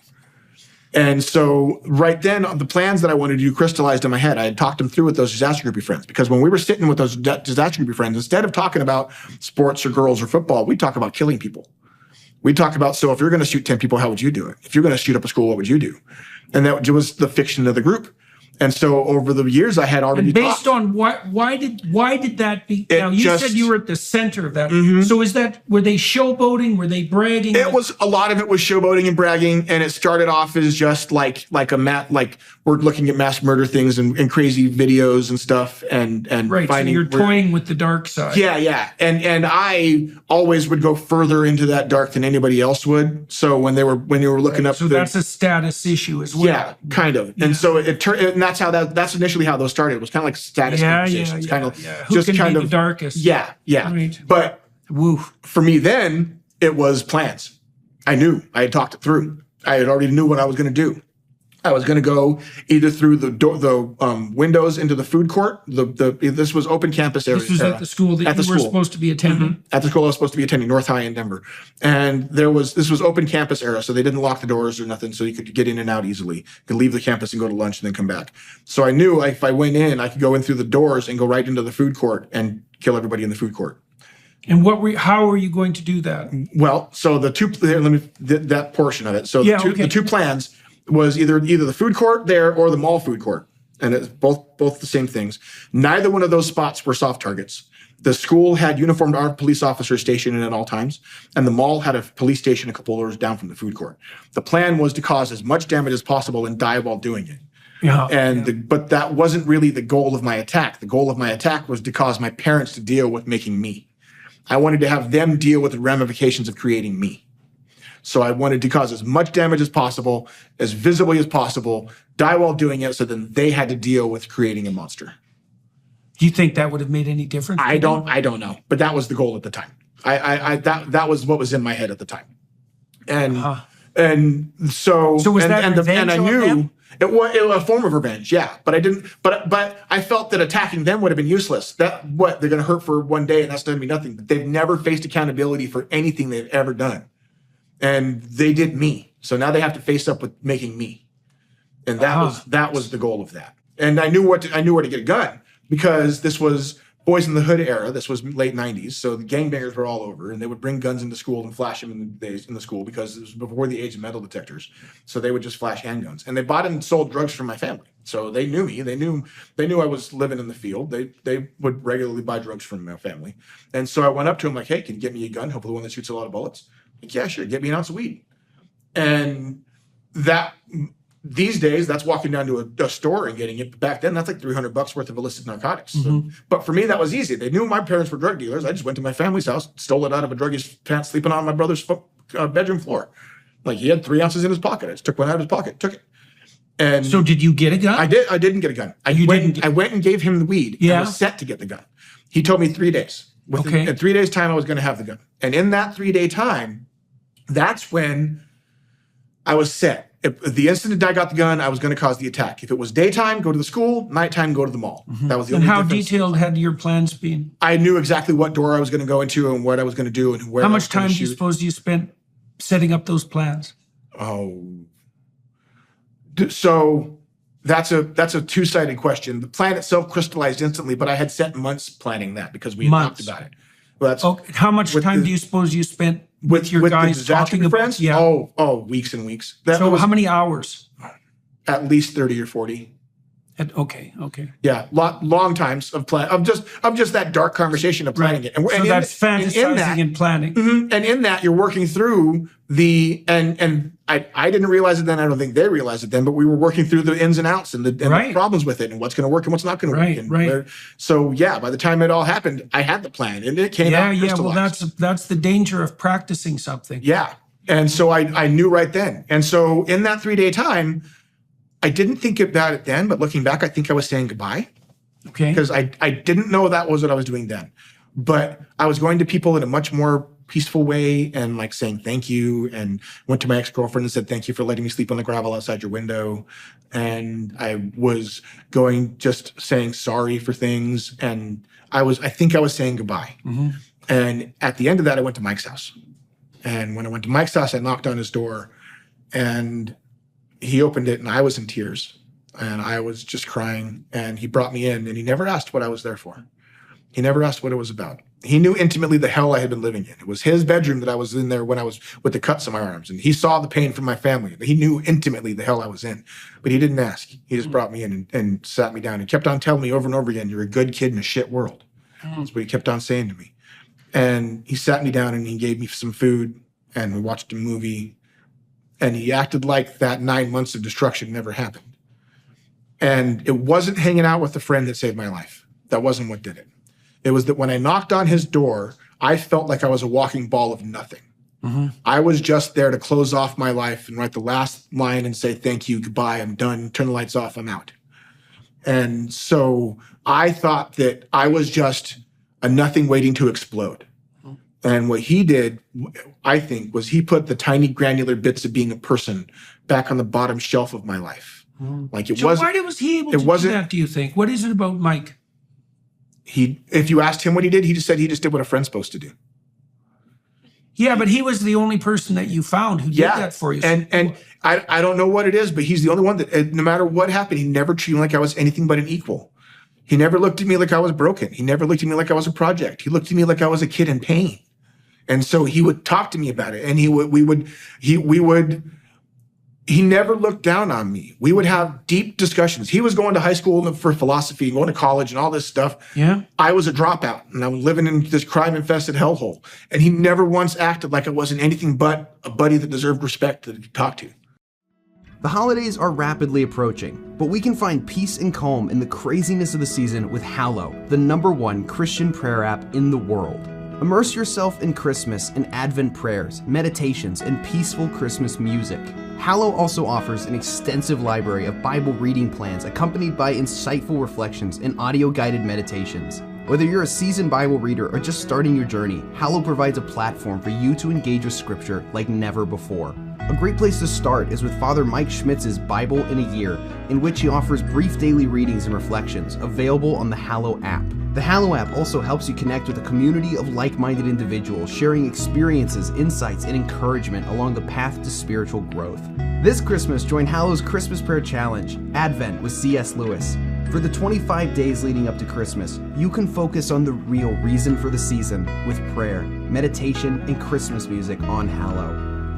And so right then, the plans that I wanted to do crystallized in my head. I had talked them through with those disaster groupie friends because when we were sitting with those disaster groupie friends, instead of talking about sports or girls or football, we talk about killing people. We talk about, so if you're going to shoot 10 people, how would you do it? If you're going to shoot up a school, what would you do? And that was the fiction of the group. And so over the years, I had already based on why did that be? Now you said you were at the center of that. So were they showboating? Were they bragging? A lot of it was showboating and bragging, and it started off as just like we're looking at mass murder things and crazy videos and stuff and right. So you're toying with the dark side. Yeah. And I always would go further into that dark than anybody else would. So when you were looking up, so that's a status issue as well. Yeah, kind of. And so it turned. That's initially how those started. It was kind of like status conversations. Who can be the darkest? Yeah. Right. But for me then, it was plans. I knew. I had talked it through. I had already knew what I was going to do. I was going to go either through the windows into the food court. This was open campus area. This was at the school that you were supposed to be attending? At the school I was supposed to be attending, North High in Denver. And this was open campus area, so they didn't lock the doors or nothing, so you could get in and out easily. You could leave the campus and go to lunch and then come back. So I knew if I went in, I could go in through the doors and go right into the food court and kill everybody in the food court. And how were you going to do that? Well, so that portion of it. So the two plans was either the food court there or the mall food court. And it's both the same things. Neither one of those spots were soft targets. The school had uniformed armed police officers stationed in at all times, and the mall had a police station a couple doors down from the food court. The plan was to cause as much damage as possible and die while doing it. But that wasn't really the goal of my attack. The goal of my attack was to cause my parents to deal with making me. I wanted to have them deal with the ramifications of creating me. So I wanted to cause as much damage as possible, as visibly as possible, die while doing it, so then they had to deal with creating a monster. Do you think that would have made any difference? I don't know, but that was the goal at the time. That was what was in my head at the time, and so was that revenge and I knew on them? It was a form of revenge, yeah. But I didn't. But I felt that attacking them would have been useless. They're going to hurt for one day, and that's going to be nothing. But they've never faced accountability for anything they've ever done. And they did me. So now they have to face up with making me. And that was the goal of that. And I knew where to get a gun, because this was Boys in the Hood era. This was late 90s. So the gangbangers were all over, and they would bring guns into school and flash them in the school, because it was before the age of metal detectors. So they would just flash handguns, and they bought and sold drugs from my family. So they knew me. They knew I was living in the field. They would regularly buy drugs from my family. And so I went up to him like, hey, can you get me a gun? Hopefully one that shoots a lot of bullets. Like, yeah, sure. Get me an ounce of weed. And these days, that's walking down to a store and getting it. Back then, that's like $300 worth of illicit narcotics. So, but for me, that was easy. They knew my parents were drug dealers. I just went to my family's house, stole it out of a druggist's pants, sleeping on my brother's bedroom floor. Like, he had 3 ounces in his pocket. I just took one out of his pocket, took it. And so did you get a gun? I did. I didn't get a gun. I went and gave him the weed. Yeah. I was set to get the gun. He told me 3 days. In 3 days' time, I was going to have the gun. And in that 3-day time, that's when I was set. If the instant I got the gun, I was going to cause the attack. If it was daytime, go to the school. Nighttime, go to the mall. That was the only difference. And how detailed had your plans been? I knew exactly what door I was going to go into and what I was going to do and where. How much time do you suppose you spent setting up those plans? So that's a two-sided question. The plan itself crystallized instantly, but I had set months planning that, because we had talked about it. Well, how much time do you suppose you spent with your guys talking about friends? Yeah. Oh, weeks and weeks. So how many hours? At least 30 or 40. Okay. Yeah, long times of plan of just that dark conversation of planning it. And so that's fantasizing and planning. And in that, you're working through and I didn't realize it then. I don't think they realized it then. But we were working through the ins and outs and the problems with it and what's going to work and what's not going to work. So yeah, by the time it all happened, I had the plan and it came out crystallized. Well, that's the danger of practicing something. Yeah, and so I knew right then. And so in that 3-day time, I didn't think about it then, but looking back, I think I was saying goodbye. Okay. Because I didn't know that was what I was doing then. But I was going to people in a much more peaceful way and like saying thank you, and went to my ex-girlfriend and said, thank you for letting me sleep on the gravel outside your window. And I was going, just saying sorry for things. And I think I was saying goodbye. And at the end of that, I went to Mike's house. And when I went to Mike's house, I knocked on his door and he opened it and I was in tears and I was just crying, and he brought me in and he never asked what I was there for. He never asked what it was about. He knew intimately the hell I had been living in. It was his bedroom that I was in there when I was with the cuts on my arms, and he saw the pain from my family. He knew intimately the hell I was in, but he didn't ask. He just brought me in and sat me down and kept on telling me over and over again, you're a good kid in a shit world. That's what he kept on saying to me. And he sat me down and he gave me some food and we watched a movie. And he acted like that 9 months of destruction never happened. And it wasn't hanging out with a friend that saved my life. That wasn't what did it. It was that when I knocked on his door, I felt like I was a walking ball of nothing. I was just there to close off my life and write the last line and say, thank you, goodbye, I'm done, turn the lights off, I'm out. And so I thought that I was just a nothing waiting to explode. And what he did, I think, was he put the tiny granular bits of being a person back on the bottom shelf of my life. Like it wasn't. Why was he able to do that, do you think? What is it about Mike? If you asked him what he did, he just said he just did what a friend's supposed to do. Yeah, but he was the only person that you found who did that for you. And I don't know what it is, but he's the only one that, no matter what happened, he never treated me like I was anything but an equal. He never looked at me like I was broken. He never looked at me like I was a project. He looked at me like I was a kid in pain. And so he would talk to me about it, and he never looked down on me. We would have deep discussions. He was going to high school for philosophy, going to college and all this stuff. Yeah. I was a dropout and I was living in this crime-infested hellhole. And he never once acted like I wasn't anything but a buddy that deserved respect to talk to. The holidays are rapidly approaching, but we can find peace and calm in the craziness of the season with Hallow, the #1 Christian prayer app in the world. Immerse yourself in Christmas in Advent prayers, meditations, and peaceful Christmas music. Hallow also offers an extensive library of Bible reading plans accompanied by insightful reflections and audio-guided meditations. Whether you're a seasoned Bible reader or just starting your journey, Hallow provides a platform for you to engage with Scripture like never before. A great place to start is with Father Mike Schmitz's Bible in a Year, in which he offers brief daily readings and reflections available on the Hallow app. The Hallow app also helps you connect with a community of like-minded individuals sharing experiences, insights, and encouragement along the path to spiritual growth. This Christmas, join Hallow's Christmas Prayer Challenge, Advent with C.S. Lewis. For the 25 days leading up to Christmas, you can focus on the real reason for the season with prayer, meditation, and Christmas music on Hallow.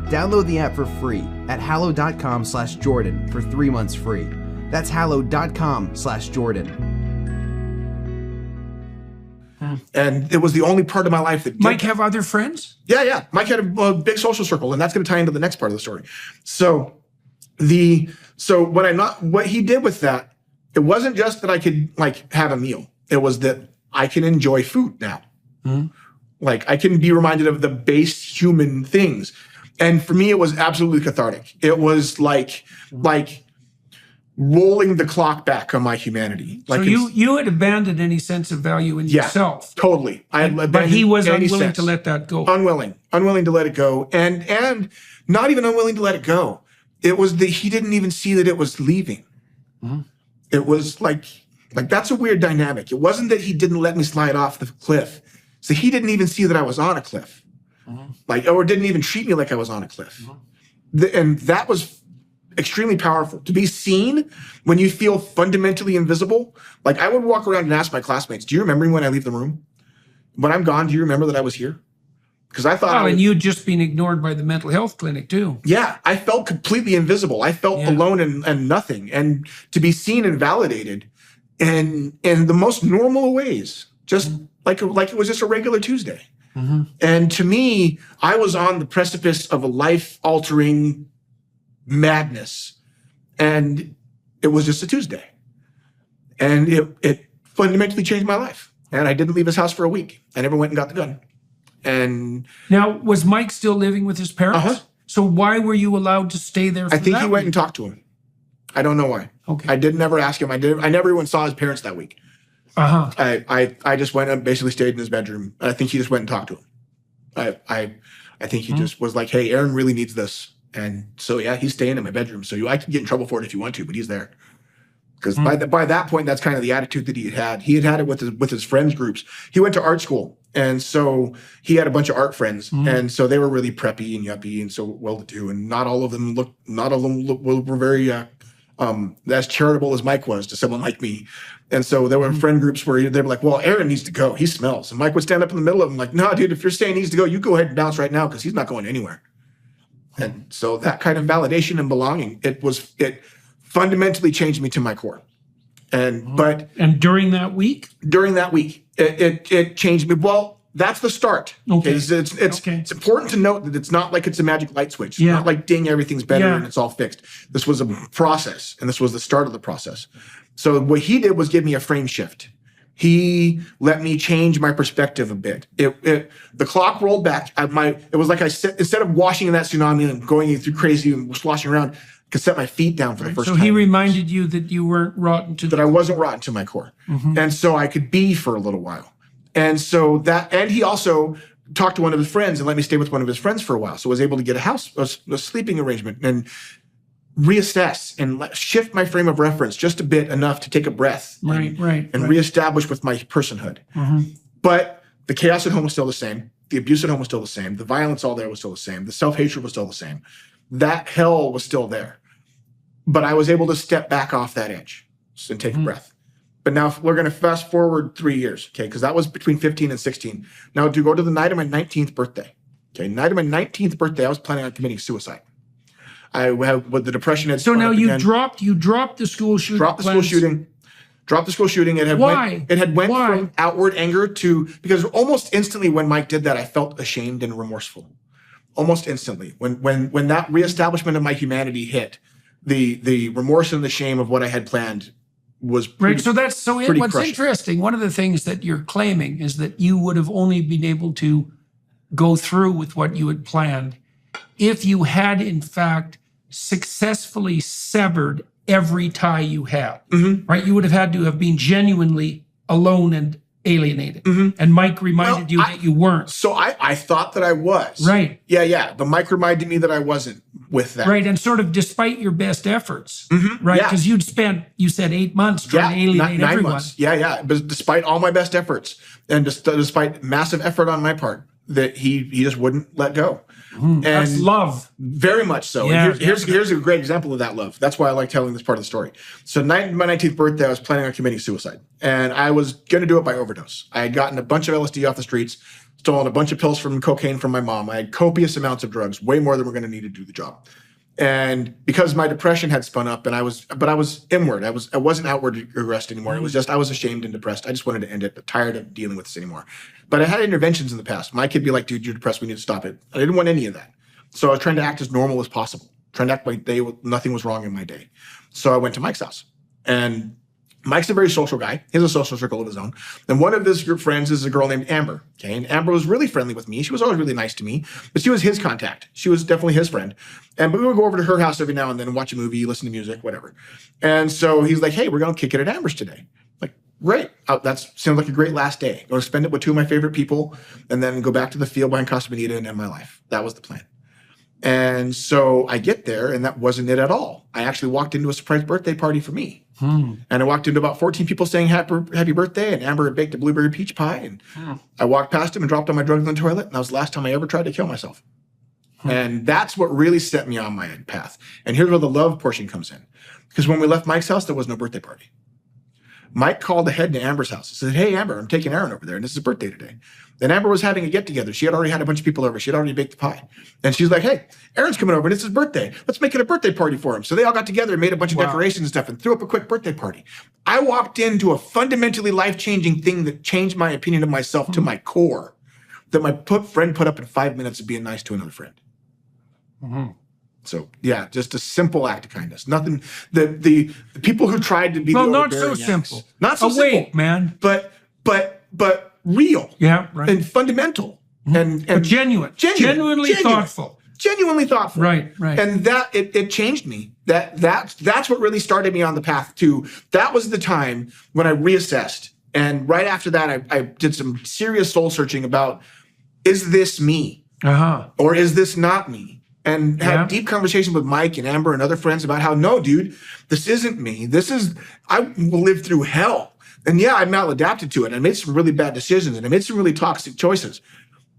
Download the app for free at hallow.com/Jordan for 3 months free. That's hallow.com/Jordan. And it was the only part of my life that did Mike have other friends? Yeah. Mike had a big social circle, and that's going to tie into the next part of the story. So what he did with that, it wasn't just that I could like have a meal. It was that I can enjoy food now. Mm-hmm. Like I can be reminded of the base human things. And for me, it was absolutely cathartic. It was like rolling the clock back on my humanity. Like so you had abandoned any sense of value in yourself. Totally. But he was unwilling to let that go. Unwilling to let it go. And not even unwilling to let it go. It was that he didn't even see that it was leaving. Mm-hmm. It was like that's a weird dynamic. It wasn't that he didn't let me slide off the cliff. So he didn't even see that I was on a cliff. Mm-hmm. Or didn't even treat me like I was on a cliff. Mm-hmm. And that was extremely powerful. To be seen when you feel fundamentally invisible. Like I would walk around and ask my classmates, do you remember me when I leave the room? When I'm gone, do you remember that I was here? Because I thought and you'd just been ignored by the mental health clinic too. Yeah, I felt completely invisible. I felt alone and nothing. And to be seen and validated in the most normal ways, just like it was just a regular Tuesday. Mm-hmm. And to me, I was on the precipice of a life-altering madness. And it was just a Tuesday. And it fundamentally changed my life. And I didn't leave his house for a week. I never went and got the gun. And now, was Mike still living with his parents? Uh-huh. So why were you allowed to stay there? I think he went and talked to him. I don't know why. Okay. I did never ask him. I never even saw his parents that week. Uh-huh. I just went and basically stayed in his bedroom. I think he just went and talked to him. I think he just was like, hey, Aaron really needs this. And so, yeah, he's staying in my bedroom. So I can get in trouble for it if you want to, but he's there. Because by that point, that's kind of the attitude that he had had. He had had it with his friends groups. He went to art school. And so he had a bunch of art friends. And so they were really preppy and yuppie and so well-to-do. And not all of them were very as charitable as Mike was to someone like me. And so there were friend groups where they were like, well, Aaron needs to go. He smells. And Mike would stand up in the middle of them like, no, dude, if you're saying he needs to go, you go ahead and bounce right now because he's not going anywhere. And so that kind of validation and belonging, it fundamentally changed me to my core. And during that week? During that week, it changed me. Well, that's the start. Okay. It's important to note that it's not like it's a magic light switch. It's not like ding, everything's better and it's all fixed. This was a process, and this was the start of the process. So what he did was give me a frame shift. He let me change my perspective a bit. The clock rolled back. It was like instead of washing in that tsunami and going through crazy and sloshing around, I could set my feet down for the first time. So he reminded you that you weren't rotten to that I wasn't rotten to my core. Mm-hmm. And so I could be for a little while. And so and he also talked to one of his friends and let me stay with one of his friends for a while. So I was able to get a sleeping arrangement and reassess and shift my frame of reference just a bit enough to take a breath and reestablish with my personhood. Mm-hmm. But the chaos at home was still the same. The abuse at home was still the same. The violence all there was still the same. The self-hatred was still the same. That hell was still there. But I was able to step back off that edge and take a breath. But now we're going to fast forward 3 years, okay? Because that was between 15 and 16. Now to go to the night of my 19th birthday. Okay, night of my 19th birthday, I was planning on committing suicide. The depression had started. So now you dropped the school shooting. Dropped the school shooting. It had went from outward anger to, because almost instantly when Mike did that, I felt ashamed and remorseful. Almost instantly. When that reestablishment of my humanity hit, the remorse and the shame of what I had planned was pretty, So what's crushing. Interesting, one of the things that you're claiming is that you would have only been able to go through with what you had planned if you had, in fact, successfully severed every tie you had, right? You would have had to have been genuinely alone and alienated. Mm-hmm. And Mike reminded you that you weren't. So I thought that I was. Right. Yeah. But Mike reminded me that I wasn't with that. Right, and sort of despite your best efforts, right? Because you said 8 months trying to alienate 9 everyone. months. Yeah. But despite all my best efforts and despite massive effort on my part, that he just wouldn't let go. And that's love. Very much so. Yeah, here's a great example of that love. That's why I like telling this part of the story. So my 19th birthday, I was planning on committing suicide. And I was going to do it by overdose. I had gotten a bunch of LSD off the streets, stolen a bunch of pills from cocaine from my mom. I had copious amounts of drugs, way more than we're going to need to do the job. And because my depression had spun up, and I was inward. I wasn't outward regressed anymore. It was just, I was ashamed and depressed. I just wanted to end it, tired of dealing with this anymore. But I had interventions in the past. My kid would be like, dude, you're depressed. We need to stop it. I didn't want any of that. So I was trying to act as normal as possible, trying to act like nothing was wrong in my day. So I went to Mike's house, and Mike's a very social guy. He has a social circle of his own. And one of his group friends is a girl named Amber. Okay. And Amber was really friendly with me. She was always really nice to me, but she was his contact. She was definitely his friend. And we would go over to her house every now and then and watch a movie, listen to music, whatever. And so he's like, hey, we're going to kick it at Amber's today. Like, great. That sounds like a great last day. Go spend it with two of my favorite people and then go back to the field behind Casa Bonita and end my life. That was the plan. And so I get there, and that wasn't it at all. I actually walked into a surprise birthday party for me. And I walked into about 14 people saying happy birthday, and Amber had baked a blueberry peach pie. And I walked past him and dropped all my drugs in the toilet, and that was the last time I ever tried to kill myself. And that's what really set me on my path. And here's where the love portion comes in. Because when we left Mike's house, there was no birthday party. Mike called ahead to Amber's house and said, hey, Amber, I'm taking Aaron over there, and this is his birthday today. Then Amber was having a get-together. She had already had a bunch of people over. She had already baked the pie. And she's like, hey, Aaron's coming over, and it's his birthday. Let's make it a birthday party for him. So they all got together and made a bunch of decorations and stuff and threw up a quick birthday party. I walked into a fundamentally life-changing thing that changed my opinion of myself to my core, that my friend put up in 5 minutes of being nice to another friend. So yeah, just a simple act of kindness. Nothing. The people who tried to be not so simple, not so simple, man, but real, right, and fundamental, and genuinely thoughtful, right. And that it changed me. That's what really started me on the path to. That was the time when I reassessed, and right after that, I did some serious soul searching about, is this me, or is this not me? And had deep conversations with Mike and Amber and other friends about how, no, dude, this isn't me. I will live through hell. And yeah, I maladapted to it. I made some really bad decisions and I made some really toxic choices.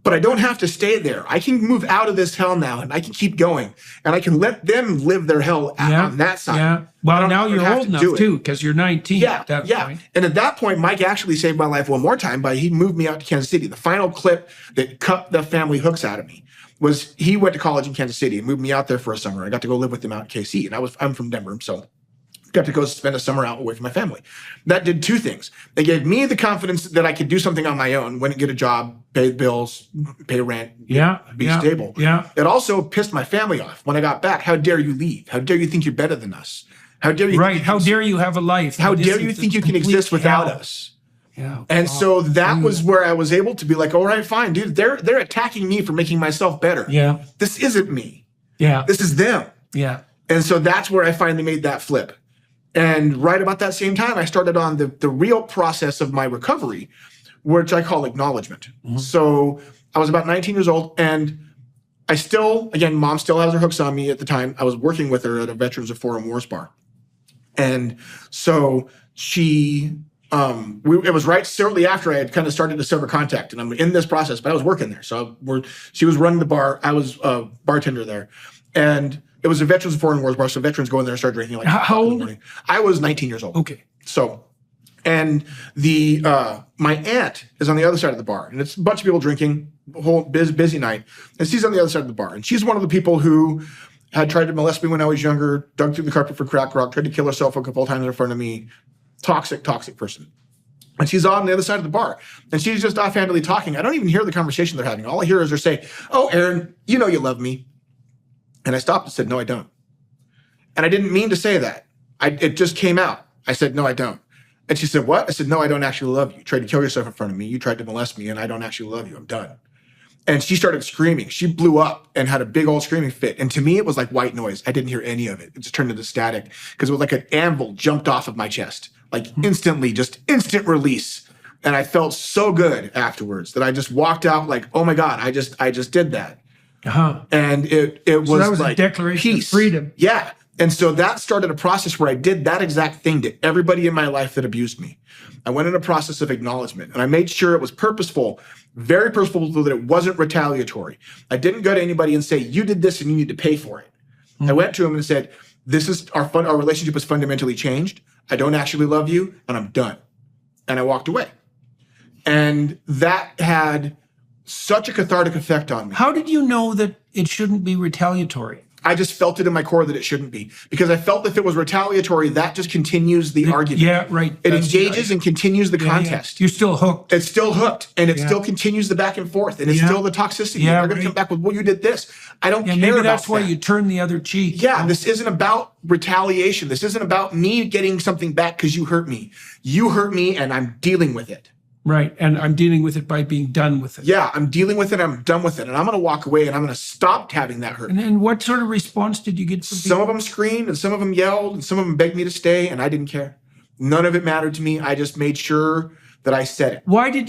But I don't have to stay there. I can move out of this hell now and I can keep going. And I can let them live their hell on that side. Yeah. Well, now you're old enough too, because you're 19 at that point. And at that point, Mike actually saved my life one more time he moved me out to Kansas City. The final clip that cut the family hooks out of me was he went to college in Kansas City and moved me out there for a summer. I got to go live with him out in KC. And I'm from Denver, so got to go spend a summer out away from my family. That did two things. They gave me the confidence that I could do something on my own, went and get a job, pay bills, pay rent, be stable. Yeah. It also pissed my family off. When I got back, how dare you leave? How dare you think you're better than us? How dare you? Right. How dare you have a life? How dare you think you can exist without us? Yeah. And so that was where I was able to be like, all right, fine, dude, they're attacking me for making myself better. Yeah. This isn't me. Yeah. This is them. Yeah. And so that's where I finally made that flip. And right about that same time, I started on the real process of my recovery, which I call acknowledgement. So I was about 19 years old, and I still, again, mom still has her hooks on me at the time. I was working with her at a Veterans of Foreign Wars bar. And so she... it was right shortly after I had kind of started to sever contact, and I'm in this process, but I was working there. So she was running the bar. I was a bartender there, and it was a Veterans of Foreign Wars bar. So veterans go in there and start drinking. Like how old? I was 19 years old. Okay. So, and my aunt is on the other side of the bar, and it's a bunch of people drinking, a whole busy night, and she's on the other side of the bar, and she's one of the people who had tried to molest me when I was younger, dug through the carpet for crack rock, tried to kill herself a couple of times in front of me. Toxic person. And she's on the other side of the bar. And she's just offhandedly talking. I don't even hear the conversation they're having. All I hear is her say, oh, Aaron, you know you love me. And I stopped and said, no, I don't. And I didn't mean to say that. It just came out. I said, no, I don't. And she said, what? I said, no, I don't actually love you. You tried to kill yourself in front of me. You tried to molest me, and I don't actually love you. I'm done. And she started screaming. She blew up and had a big old screaming fit. And to me, it was like white noise. I didn't hear any of it. It just turned into static because it was like an anvil jumped off of my chest. Like instantly, just instant release. And I felt so good afterwards that I just walked out like, oh my God, I just did that. And it was that was like a declaration peace. of freedom. Yeah. And so that started a process where I did that exact thing to everybody in my life that abused me. I went in a process of acknowledgement, and I made sure it was purposeful, very purposeful, so that it wasn't retaliatory. I didn't go to anybody and say, you did this and you need to pay for it. I went to him and said, this is our relationship has fundamentally changed. I don't actually love you, and I'm done. And I walked away. And that had such a cathartic effect on me. How did you know that it shouldn't be retaliatory? I just felt it in my core that it shouldn't be, because I felt if it was retaliatory, that just continues the argument. Yeah, right. It engages and continues the contest. Yeah. You're still hooked. It's still hooked, and it still continues the back and forth, and it's still the toxicity. Yeah, They're going to come back with, well, you did this. I don't care maybe about that's why that. you turn the other cheek. Yeah, this isn't about retaliation. This isn't about me getting something back because you hurt me. You hurt me, and I'm dealing with it. Right, and I'm dealing with it by being done with it. Yeah, I'm dealing with it, I'm done with it, and I'm going to walk away, and I'm going to stop having that hurt. And what sort of response did you get from people? Some of them screamed, and some of them yelled, and some of them begged me to stay, and I didn't care. None of it mattered to me. I just made sure that I said it. Why do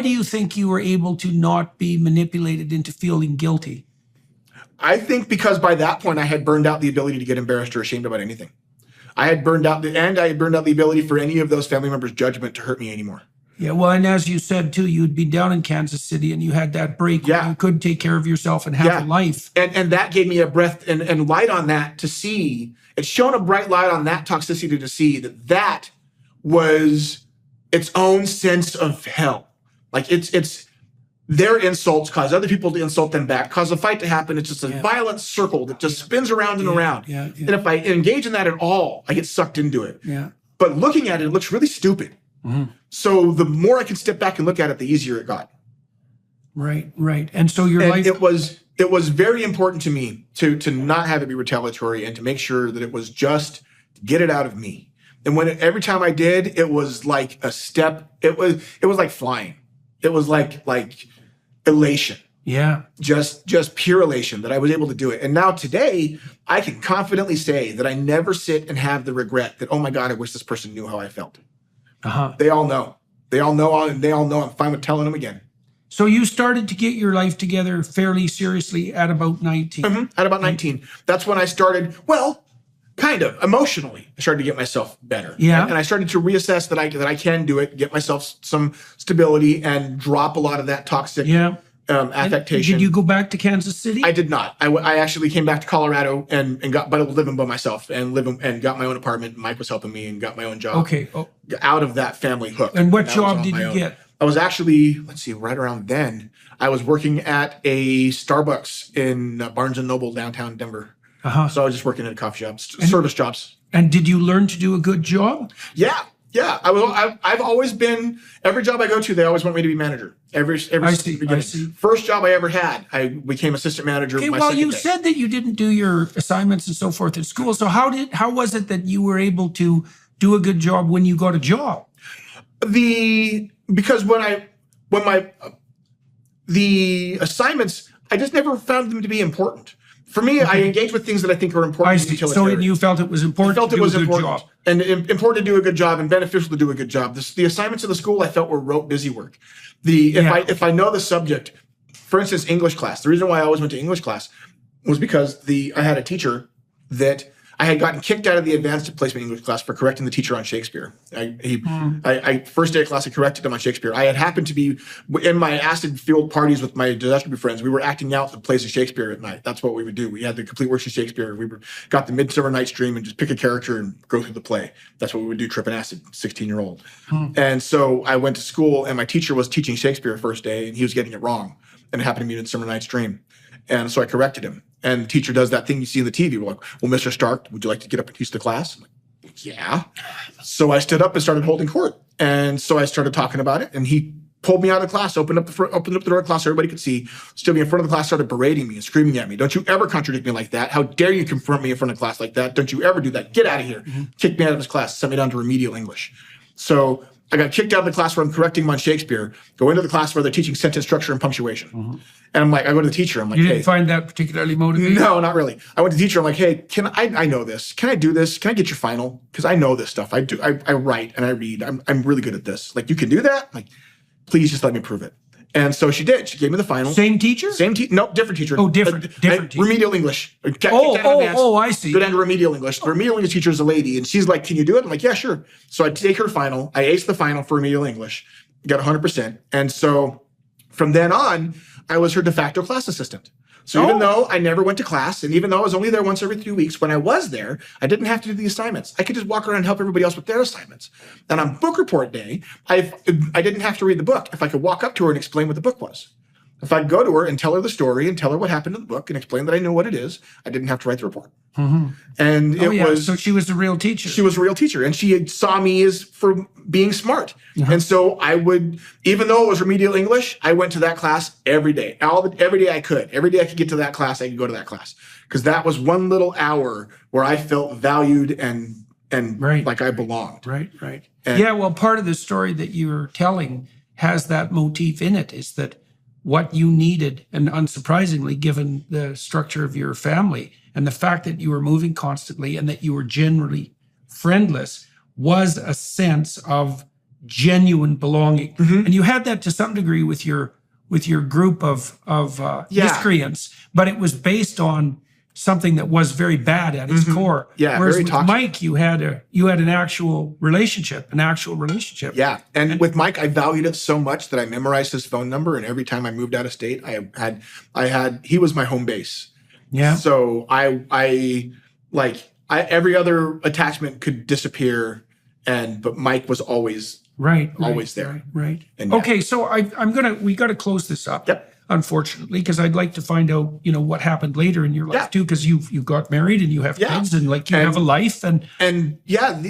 you think you were able to not be manipulated into feeling guilty? I think because by that point, I had burned out the ability to get embarrassed or ashamed about anything. I had burned out the ability for any of those family members' judgment to hurt me anymore. Yeah, well, and as you said, too, you'd be down in Kansas City and you had that break where you could take care of yourself and have a life. And that gave me a breath and light on that to see. It's shown a bright light on that toxicity to see that was its own sense of hell. Like it's their insults cause other people to insult them back, cause a fight to happen. It's just a violent circle that just spins around and around. Yeah. And if I engage in that at all, I get sucked into it. Yeah. But looking at it, it looks really stupid. Mm-hmm. So the more I can step back and look at it, the easier it got. Right. And so your life... It was very important to me to not have it be retaliatory and to make sure that it was just get it out of me. And every time I did, it was like a step. It was like flying. It was like elation. Yeah. Just pure elation that I was able to do it. And now today, I can confidently say that I never sit and have the regret that, oh my God, I wish this person knew how I felt. Uh-huh. They all know. They all know I'm fine with telling them again. So you started to get your life together fairly seriously at about 19. Mm-hmm. At about 19. That's when I started, well, kind of emotionally. I started to get myself better. Yeah. And I started to reassess that I can do it, get myself some stability and drop a lot of that toxic affectation. Did you go back to Kansas City? I did not. I actually came back to Colorado and got, but I was living by myself and got my own apartment. Mike was helping me and got my own job. Okay. Oh. Out of that family hook. And what job did you get? I was actually, right around then, I was working at a Starbucks in Barnes & Noble, downtown Denver. Uh-huh. So I was just working at a coffee shop, service jobs. And did you learn to do a good job? Yeah. I've always been, every job I go to, they always want me to be manager. Every I see. First job I ever had, I became assistant manager. Okay, well, you said that you didn't do your assignments and so forth at school. So how was it that you were able to do a good job when you got a job? Because the assignments, I just never found them to be important. For me, I engage with things that I think are important. I see. So you felt it was important to do a good job. And important to do a good job and beneficial to do a good job. The assignments of the school I felt were rote busy work. If I know the subject, for instance, English class, the reason why I always went to English class was because I had a teacher that I had gotten kicked out of the advanced placement English class for correcting the teacher on Shakespeare. First day of class, I corrected him on Shakespeare. I had happened to be in my acid-fueled parties with my disaster friends. We were acting out the plays of Shakespeare at night. That's what we would do. We had the complete works of Shakespeare. Got the Midsummer Night's Dream and just pick a character and go through the play. That's what we would do, tripping acid, 16-year-old. And so I went to school, and my teacher was teaching Shakespeare first day, and he was getting it wrong. And it happened to be Midsummer Night's Dream. And so I corrected him. And the teacher does that thing you see in the TV. We're like, well, Mr. Stark, would you like to get up and teach the class? I'm like, yeah. So I stood up and started holding court. And so I started talking about it. And he pulled me out of the class, opened up the door of the class so everybody could see, stood me in front of the class, started berating me and screaming at me. Don't you ever contradict me like that. How dare you confront me in front of class like that? Don't you ever do that. Get out of here. Kicked me out of his class, sent me down to remedial English. So I got kicked out of the class where I'm correcting him on Shakespeare, go into the class where they're teaching sentence structure and punctuation. And I'm like, I go to the teacher. I'm like, you didn't find that particularly motivating? No, not really. I went to the teacher. I'm like, hey, I know this. Can I do this? Can I get your final? Because I know this stuff. I write and I read. I'm really good at this. Like, you can do that? I'm like, please just let me prove it. And so she did. She gave me the final. Same teacher? Nope, different teacher. Oh, different teacher. Remedial English. I see. Go down to remedial English. The remedial English teacher is a lady, and she's like, "Can you do it?" I'm like, "Yeah, sure." So I take her final. I aced the final for remedial English. Got 100%. And so from then on, I was her de facto class assistant. So even though I never went to class, and even though I was only there once every 3 weeks, when I was there, I didn't have to do the assignments. I could just walk around and help everybody else with their assignments. And on book report day, I didn't have to read the book if I could walk up to her and explain what the book was. If I'd go to her and tell her the story and tell her what happened in the book and explain that I knew what it is, I didn't have to write the report. Mm-hmm. And so she was a real teacher. She was a real teacher, and she saw me as for being smart. Uh-huh. And so I would, even though it was remedial English, I went to that class every day. Every day I could. Every day I could get to that class, I could go to that class. Because that was one little hour where I felt valued and like I belonged. Right. And well, part of the story that you're telling has that motif in it, is that what you needed, and unsurprisingly, given the structure of your family and the fact that you were moving constantly and that you were generally friendless, was a sense of genuine belonging. Mm-hmm. And you had that to some degree with your group of miscreants, but it was based on something that was very bad at its core. Yeah, whereas very with toxic. Mike, you had an actual relationship. Yeah, and with Mike, I valued it so much that I memorized his phone number, and every time I moved out of state, he was my home base. Yeah. So every other attachment could disappear, but Mike was always there. Right. And okay, so we got to close this up. Yep. Unfortunately, because I'd like to find out, what happened later in your life too, because you got married and you have kids and you have a life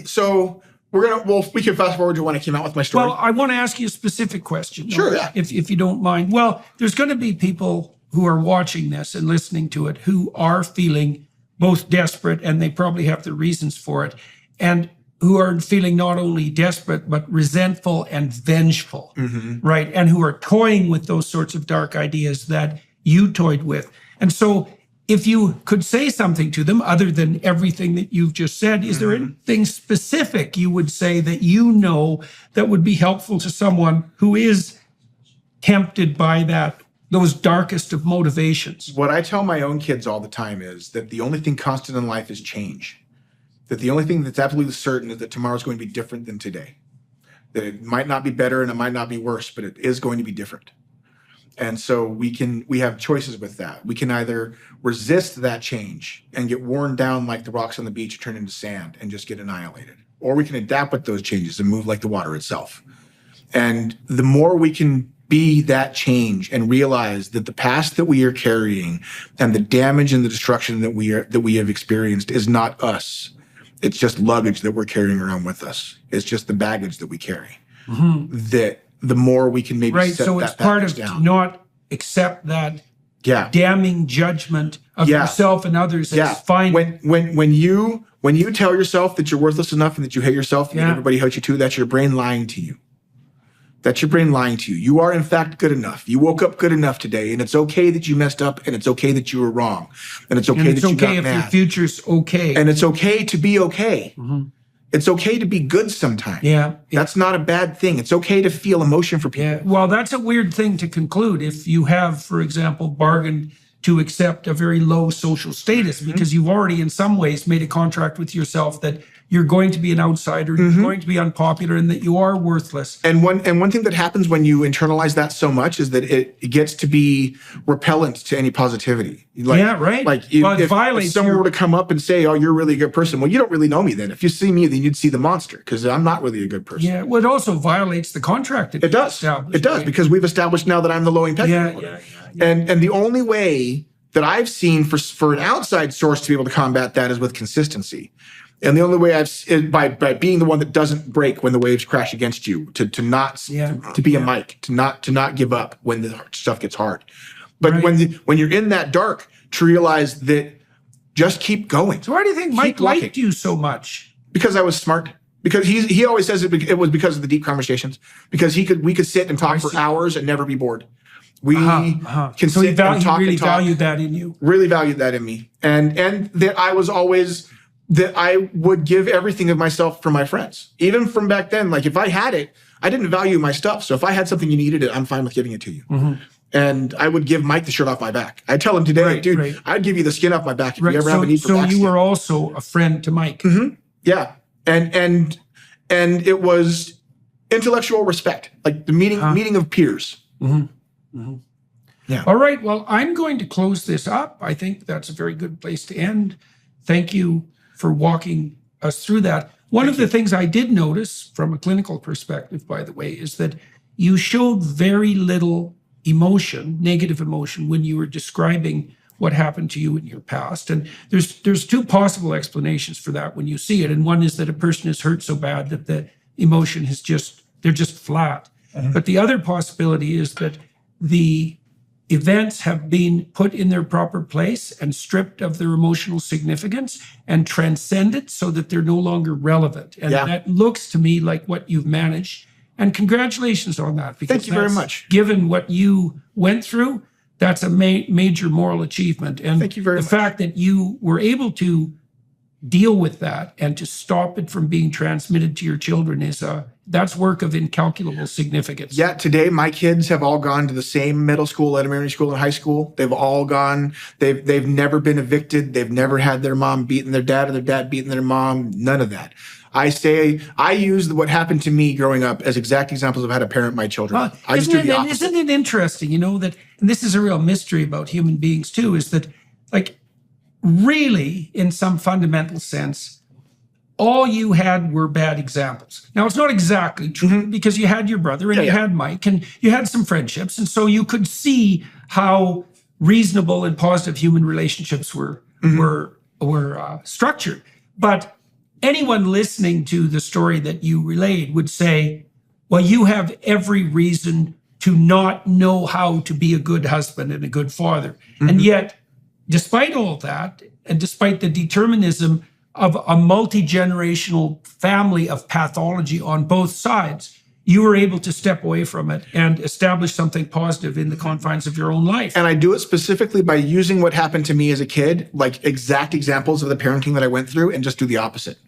so we can fast forward to when I came out with my story. Well, I want to ask you a specific question. Sure, if you don't mind. Well, there's going to be people who are watching this and listening to it who are feeling both desperate, and they probably have their reasons for it, and who are feeling not only desperate, but resentful and vengeful, right? And who are toying with those sorts of dark ideas that you toyed with. And so if you could say something to them other than everything that you've just said, is there anything specific you would say that that would be helpful to someone who is tempted by those darkest of motivations? What I tell my own kids all the time is that the only thing constant in life is change. That the only thing that's absolutely certain is that tomorrow's going to be different than today. That it might not be better and it might not be worse, but it is going to be different. And so we have choices with that. We can either resist that change and get worn down like the rocks on the beach, turn into sand and just get annihilated. Or we can adapt with those changes and move like the water itself. And the more we can be that change and realize that the past that we are carrying and the damage and the destruction that we have experienced is not us. It's just luggage that we're carrying around with us. It's just the baggage that we carry. That the more we can maybe set so that it's part of down. Not accept that damning judgment of yourself and others. It's fine. When you tell yourself that you're worthless enough and that you hate yourself and that everybody hates you too, that's your brain lying to you. That's your brain lying to you. You are, in fact, good enough. You woke up good enough today, and it's okay that you messed up, and it's okay that you were wrong, and it's okay that you got mad. It's okay if your future's okay. And it's okay to be okay. It's okay to be good sometimes. That's not a bad thing. It's okay to feel emotion for people. Yeah. Well, that's a weird thing to conclude if you have, for example, bargained to accept a very low social status because you've already in some ways made a contract with yourself that you're going to be an outsider, you're going to be unpopular, and that you are worthless. And one thing that happens when you internalize that so much is that it gets to be repellent to any positivity. If someone were to come up and say, "Oh, you're really a good person," well, you don't really know me then. If you see me, then you'd see the monster because I'm not really a good person. Yeah, well, it also violates the contract. It does. It does because we've established now that I'm the lowing pecking order. And the only way that I've seen for an outside source to be able to combat that is with consistency. And the only way by being the one that doesn't break when the waves crash against you, to be a Mike, to not give up when the stuff gets hard. But when you're in that dark, to realize that just keep going. So why do you think Mike liked you so much? Because I was smart. Because he always says it was because of the deep conversations. Because we could sit and talk for hours and never be bored. We can sit and talk and talk. Valued that in you. Really valued that in me. And that I was always that I would give everything of myself for my friends. Even from back then, like if I had it, I didn't value my stuff. So if I had something you needed it, I'm fine with giving it to you. And I would give Mike the shirt off my back. I tell him today, dude, I'd give you the skin off my back if you ever have a need for back So you were also a friend to Mike. Yeah. And it was intellectual respect, like the meeting of peers. Yeah. All right. Well, I'm going to close this up. I think that's a very good place to end. Thank you for walking us through that. One of the things I did notice from a clinical perspective, by the way, is that you showed very little emotion, negative emotion, when you were describing what happened to you in your past. And there's two possible explanations for that when you see it. And one is that a person is hurt so bad that the emotion is they're just flat. But the other possibility is that the events have been put in their proper place and stripped of their emotional significance and transcended so that they're no longer relevant. And that looks to me like what you've managed. And congratulations on that. Because thank you very much. Given what you went through, that's a major moral achievement. And thank you very much. The fact that you were able to deal with that and to stop it from being transmitted to your children that's work of incalculable significance. Yeah, today my kids have all gone to the same middle school, elementary school, and high school. They've all gone. They've never been evicted. They've never had their mom beating their dad or their dad beating their mom. None of that. I use what happened to me growing up as exact examples of how to parent my children. I just do the opposite. Isn't it interesting, that, and this is a real mystery about human beings too, is that, like, really, in some fundamental sense, all you had were bad examples. Now, it's not exactly true because you had your brother and you had Mike and you had some friendships. And so you could see how reasonable and positive human relationships were structured. But anyone listening to the story that you relayed would say, well, you have every reason to not know how to be a good husband and a good father. And yet, despite all that, and despite the determinism of a multi-generational family of pathology on both sides, you were able to step away from it and establish something positive in the confines of your own life. And I do it specifically by using what happened to me as a kid, like exact examples of the parenting that I went through, and just do the opposite.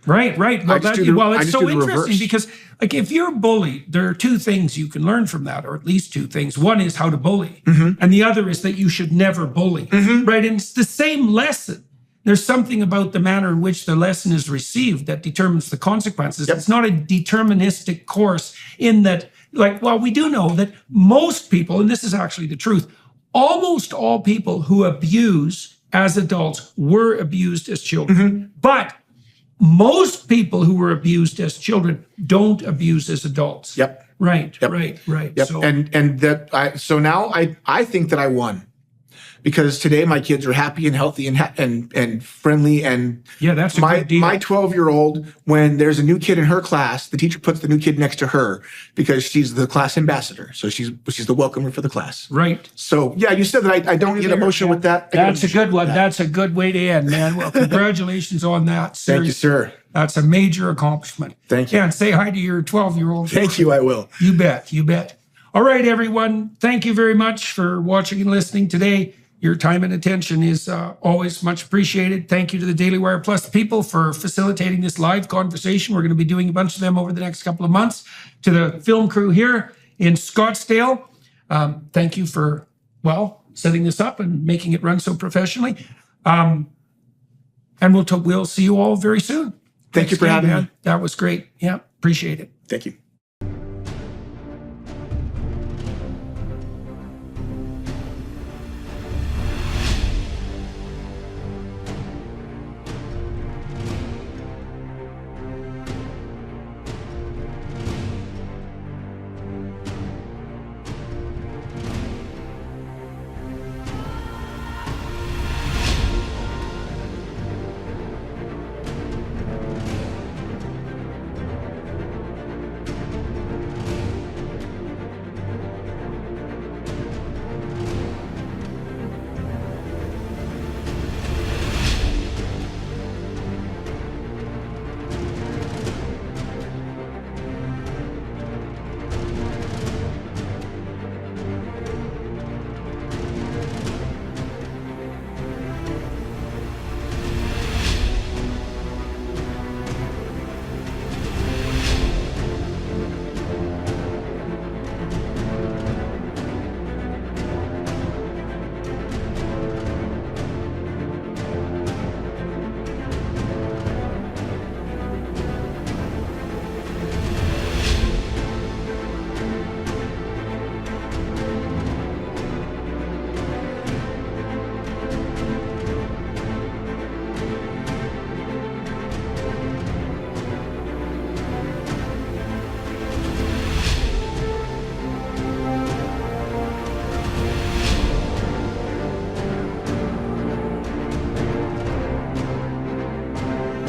Right. Well, it's so interesting because, like, if you're bullied, there are two things you can learn from that, or at least two things. One is how to bully, and the other is that you should never bully. Right. And it's the same lesson. There's something about the manner in which the lesson is received that determines the consequences. It's not a deterministic course in that, like, well, we do know that most people, and this is actually the truth, almost all people who abuse as adults were abused as children. But most people who were abused as children don't abuse as adults. Right. So now I think that I won. Because today my kids are happy and healthy and friendly, and that's a good deal. My 12-year-old, when there's a new kid in her class, the teacher puts the new kid next to her because she's the class ambassador. So she's the welcomer for the class. Right. So you said that I don't get emotional with that. That's a good one. That's a good way to end, man. Well, congratulations on that. Thank you, sir. That's a major accomplishment. Thank you. Yeah, and say hi to your 12-year-old. Thank you. I will. You bet. All right, everyone. Thank you very much for watching and listening today. Your time and attention is always much appreciated. Thank you to the Daily Wire Plus people for facilitating this live conversation. We're going to be doing a bunch of them over the next couple of months. To the film crew here in Scottsdale, thank you for, setting this up and making it run so professionally. And we'll see you all very soon. Thank you for having me. That was great. Yeah, appreciate it. Thank you.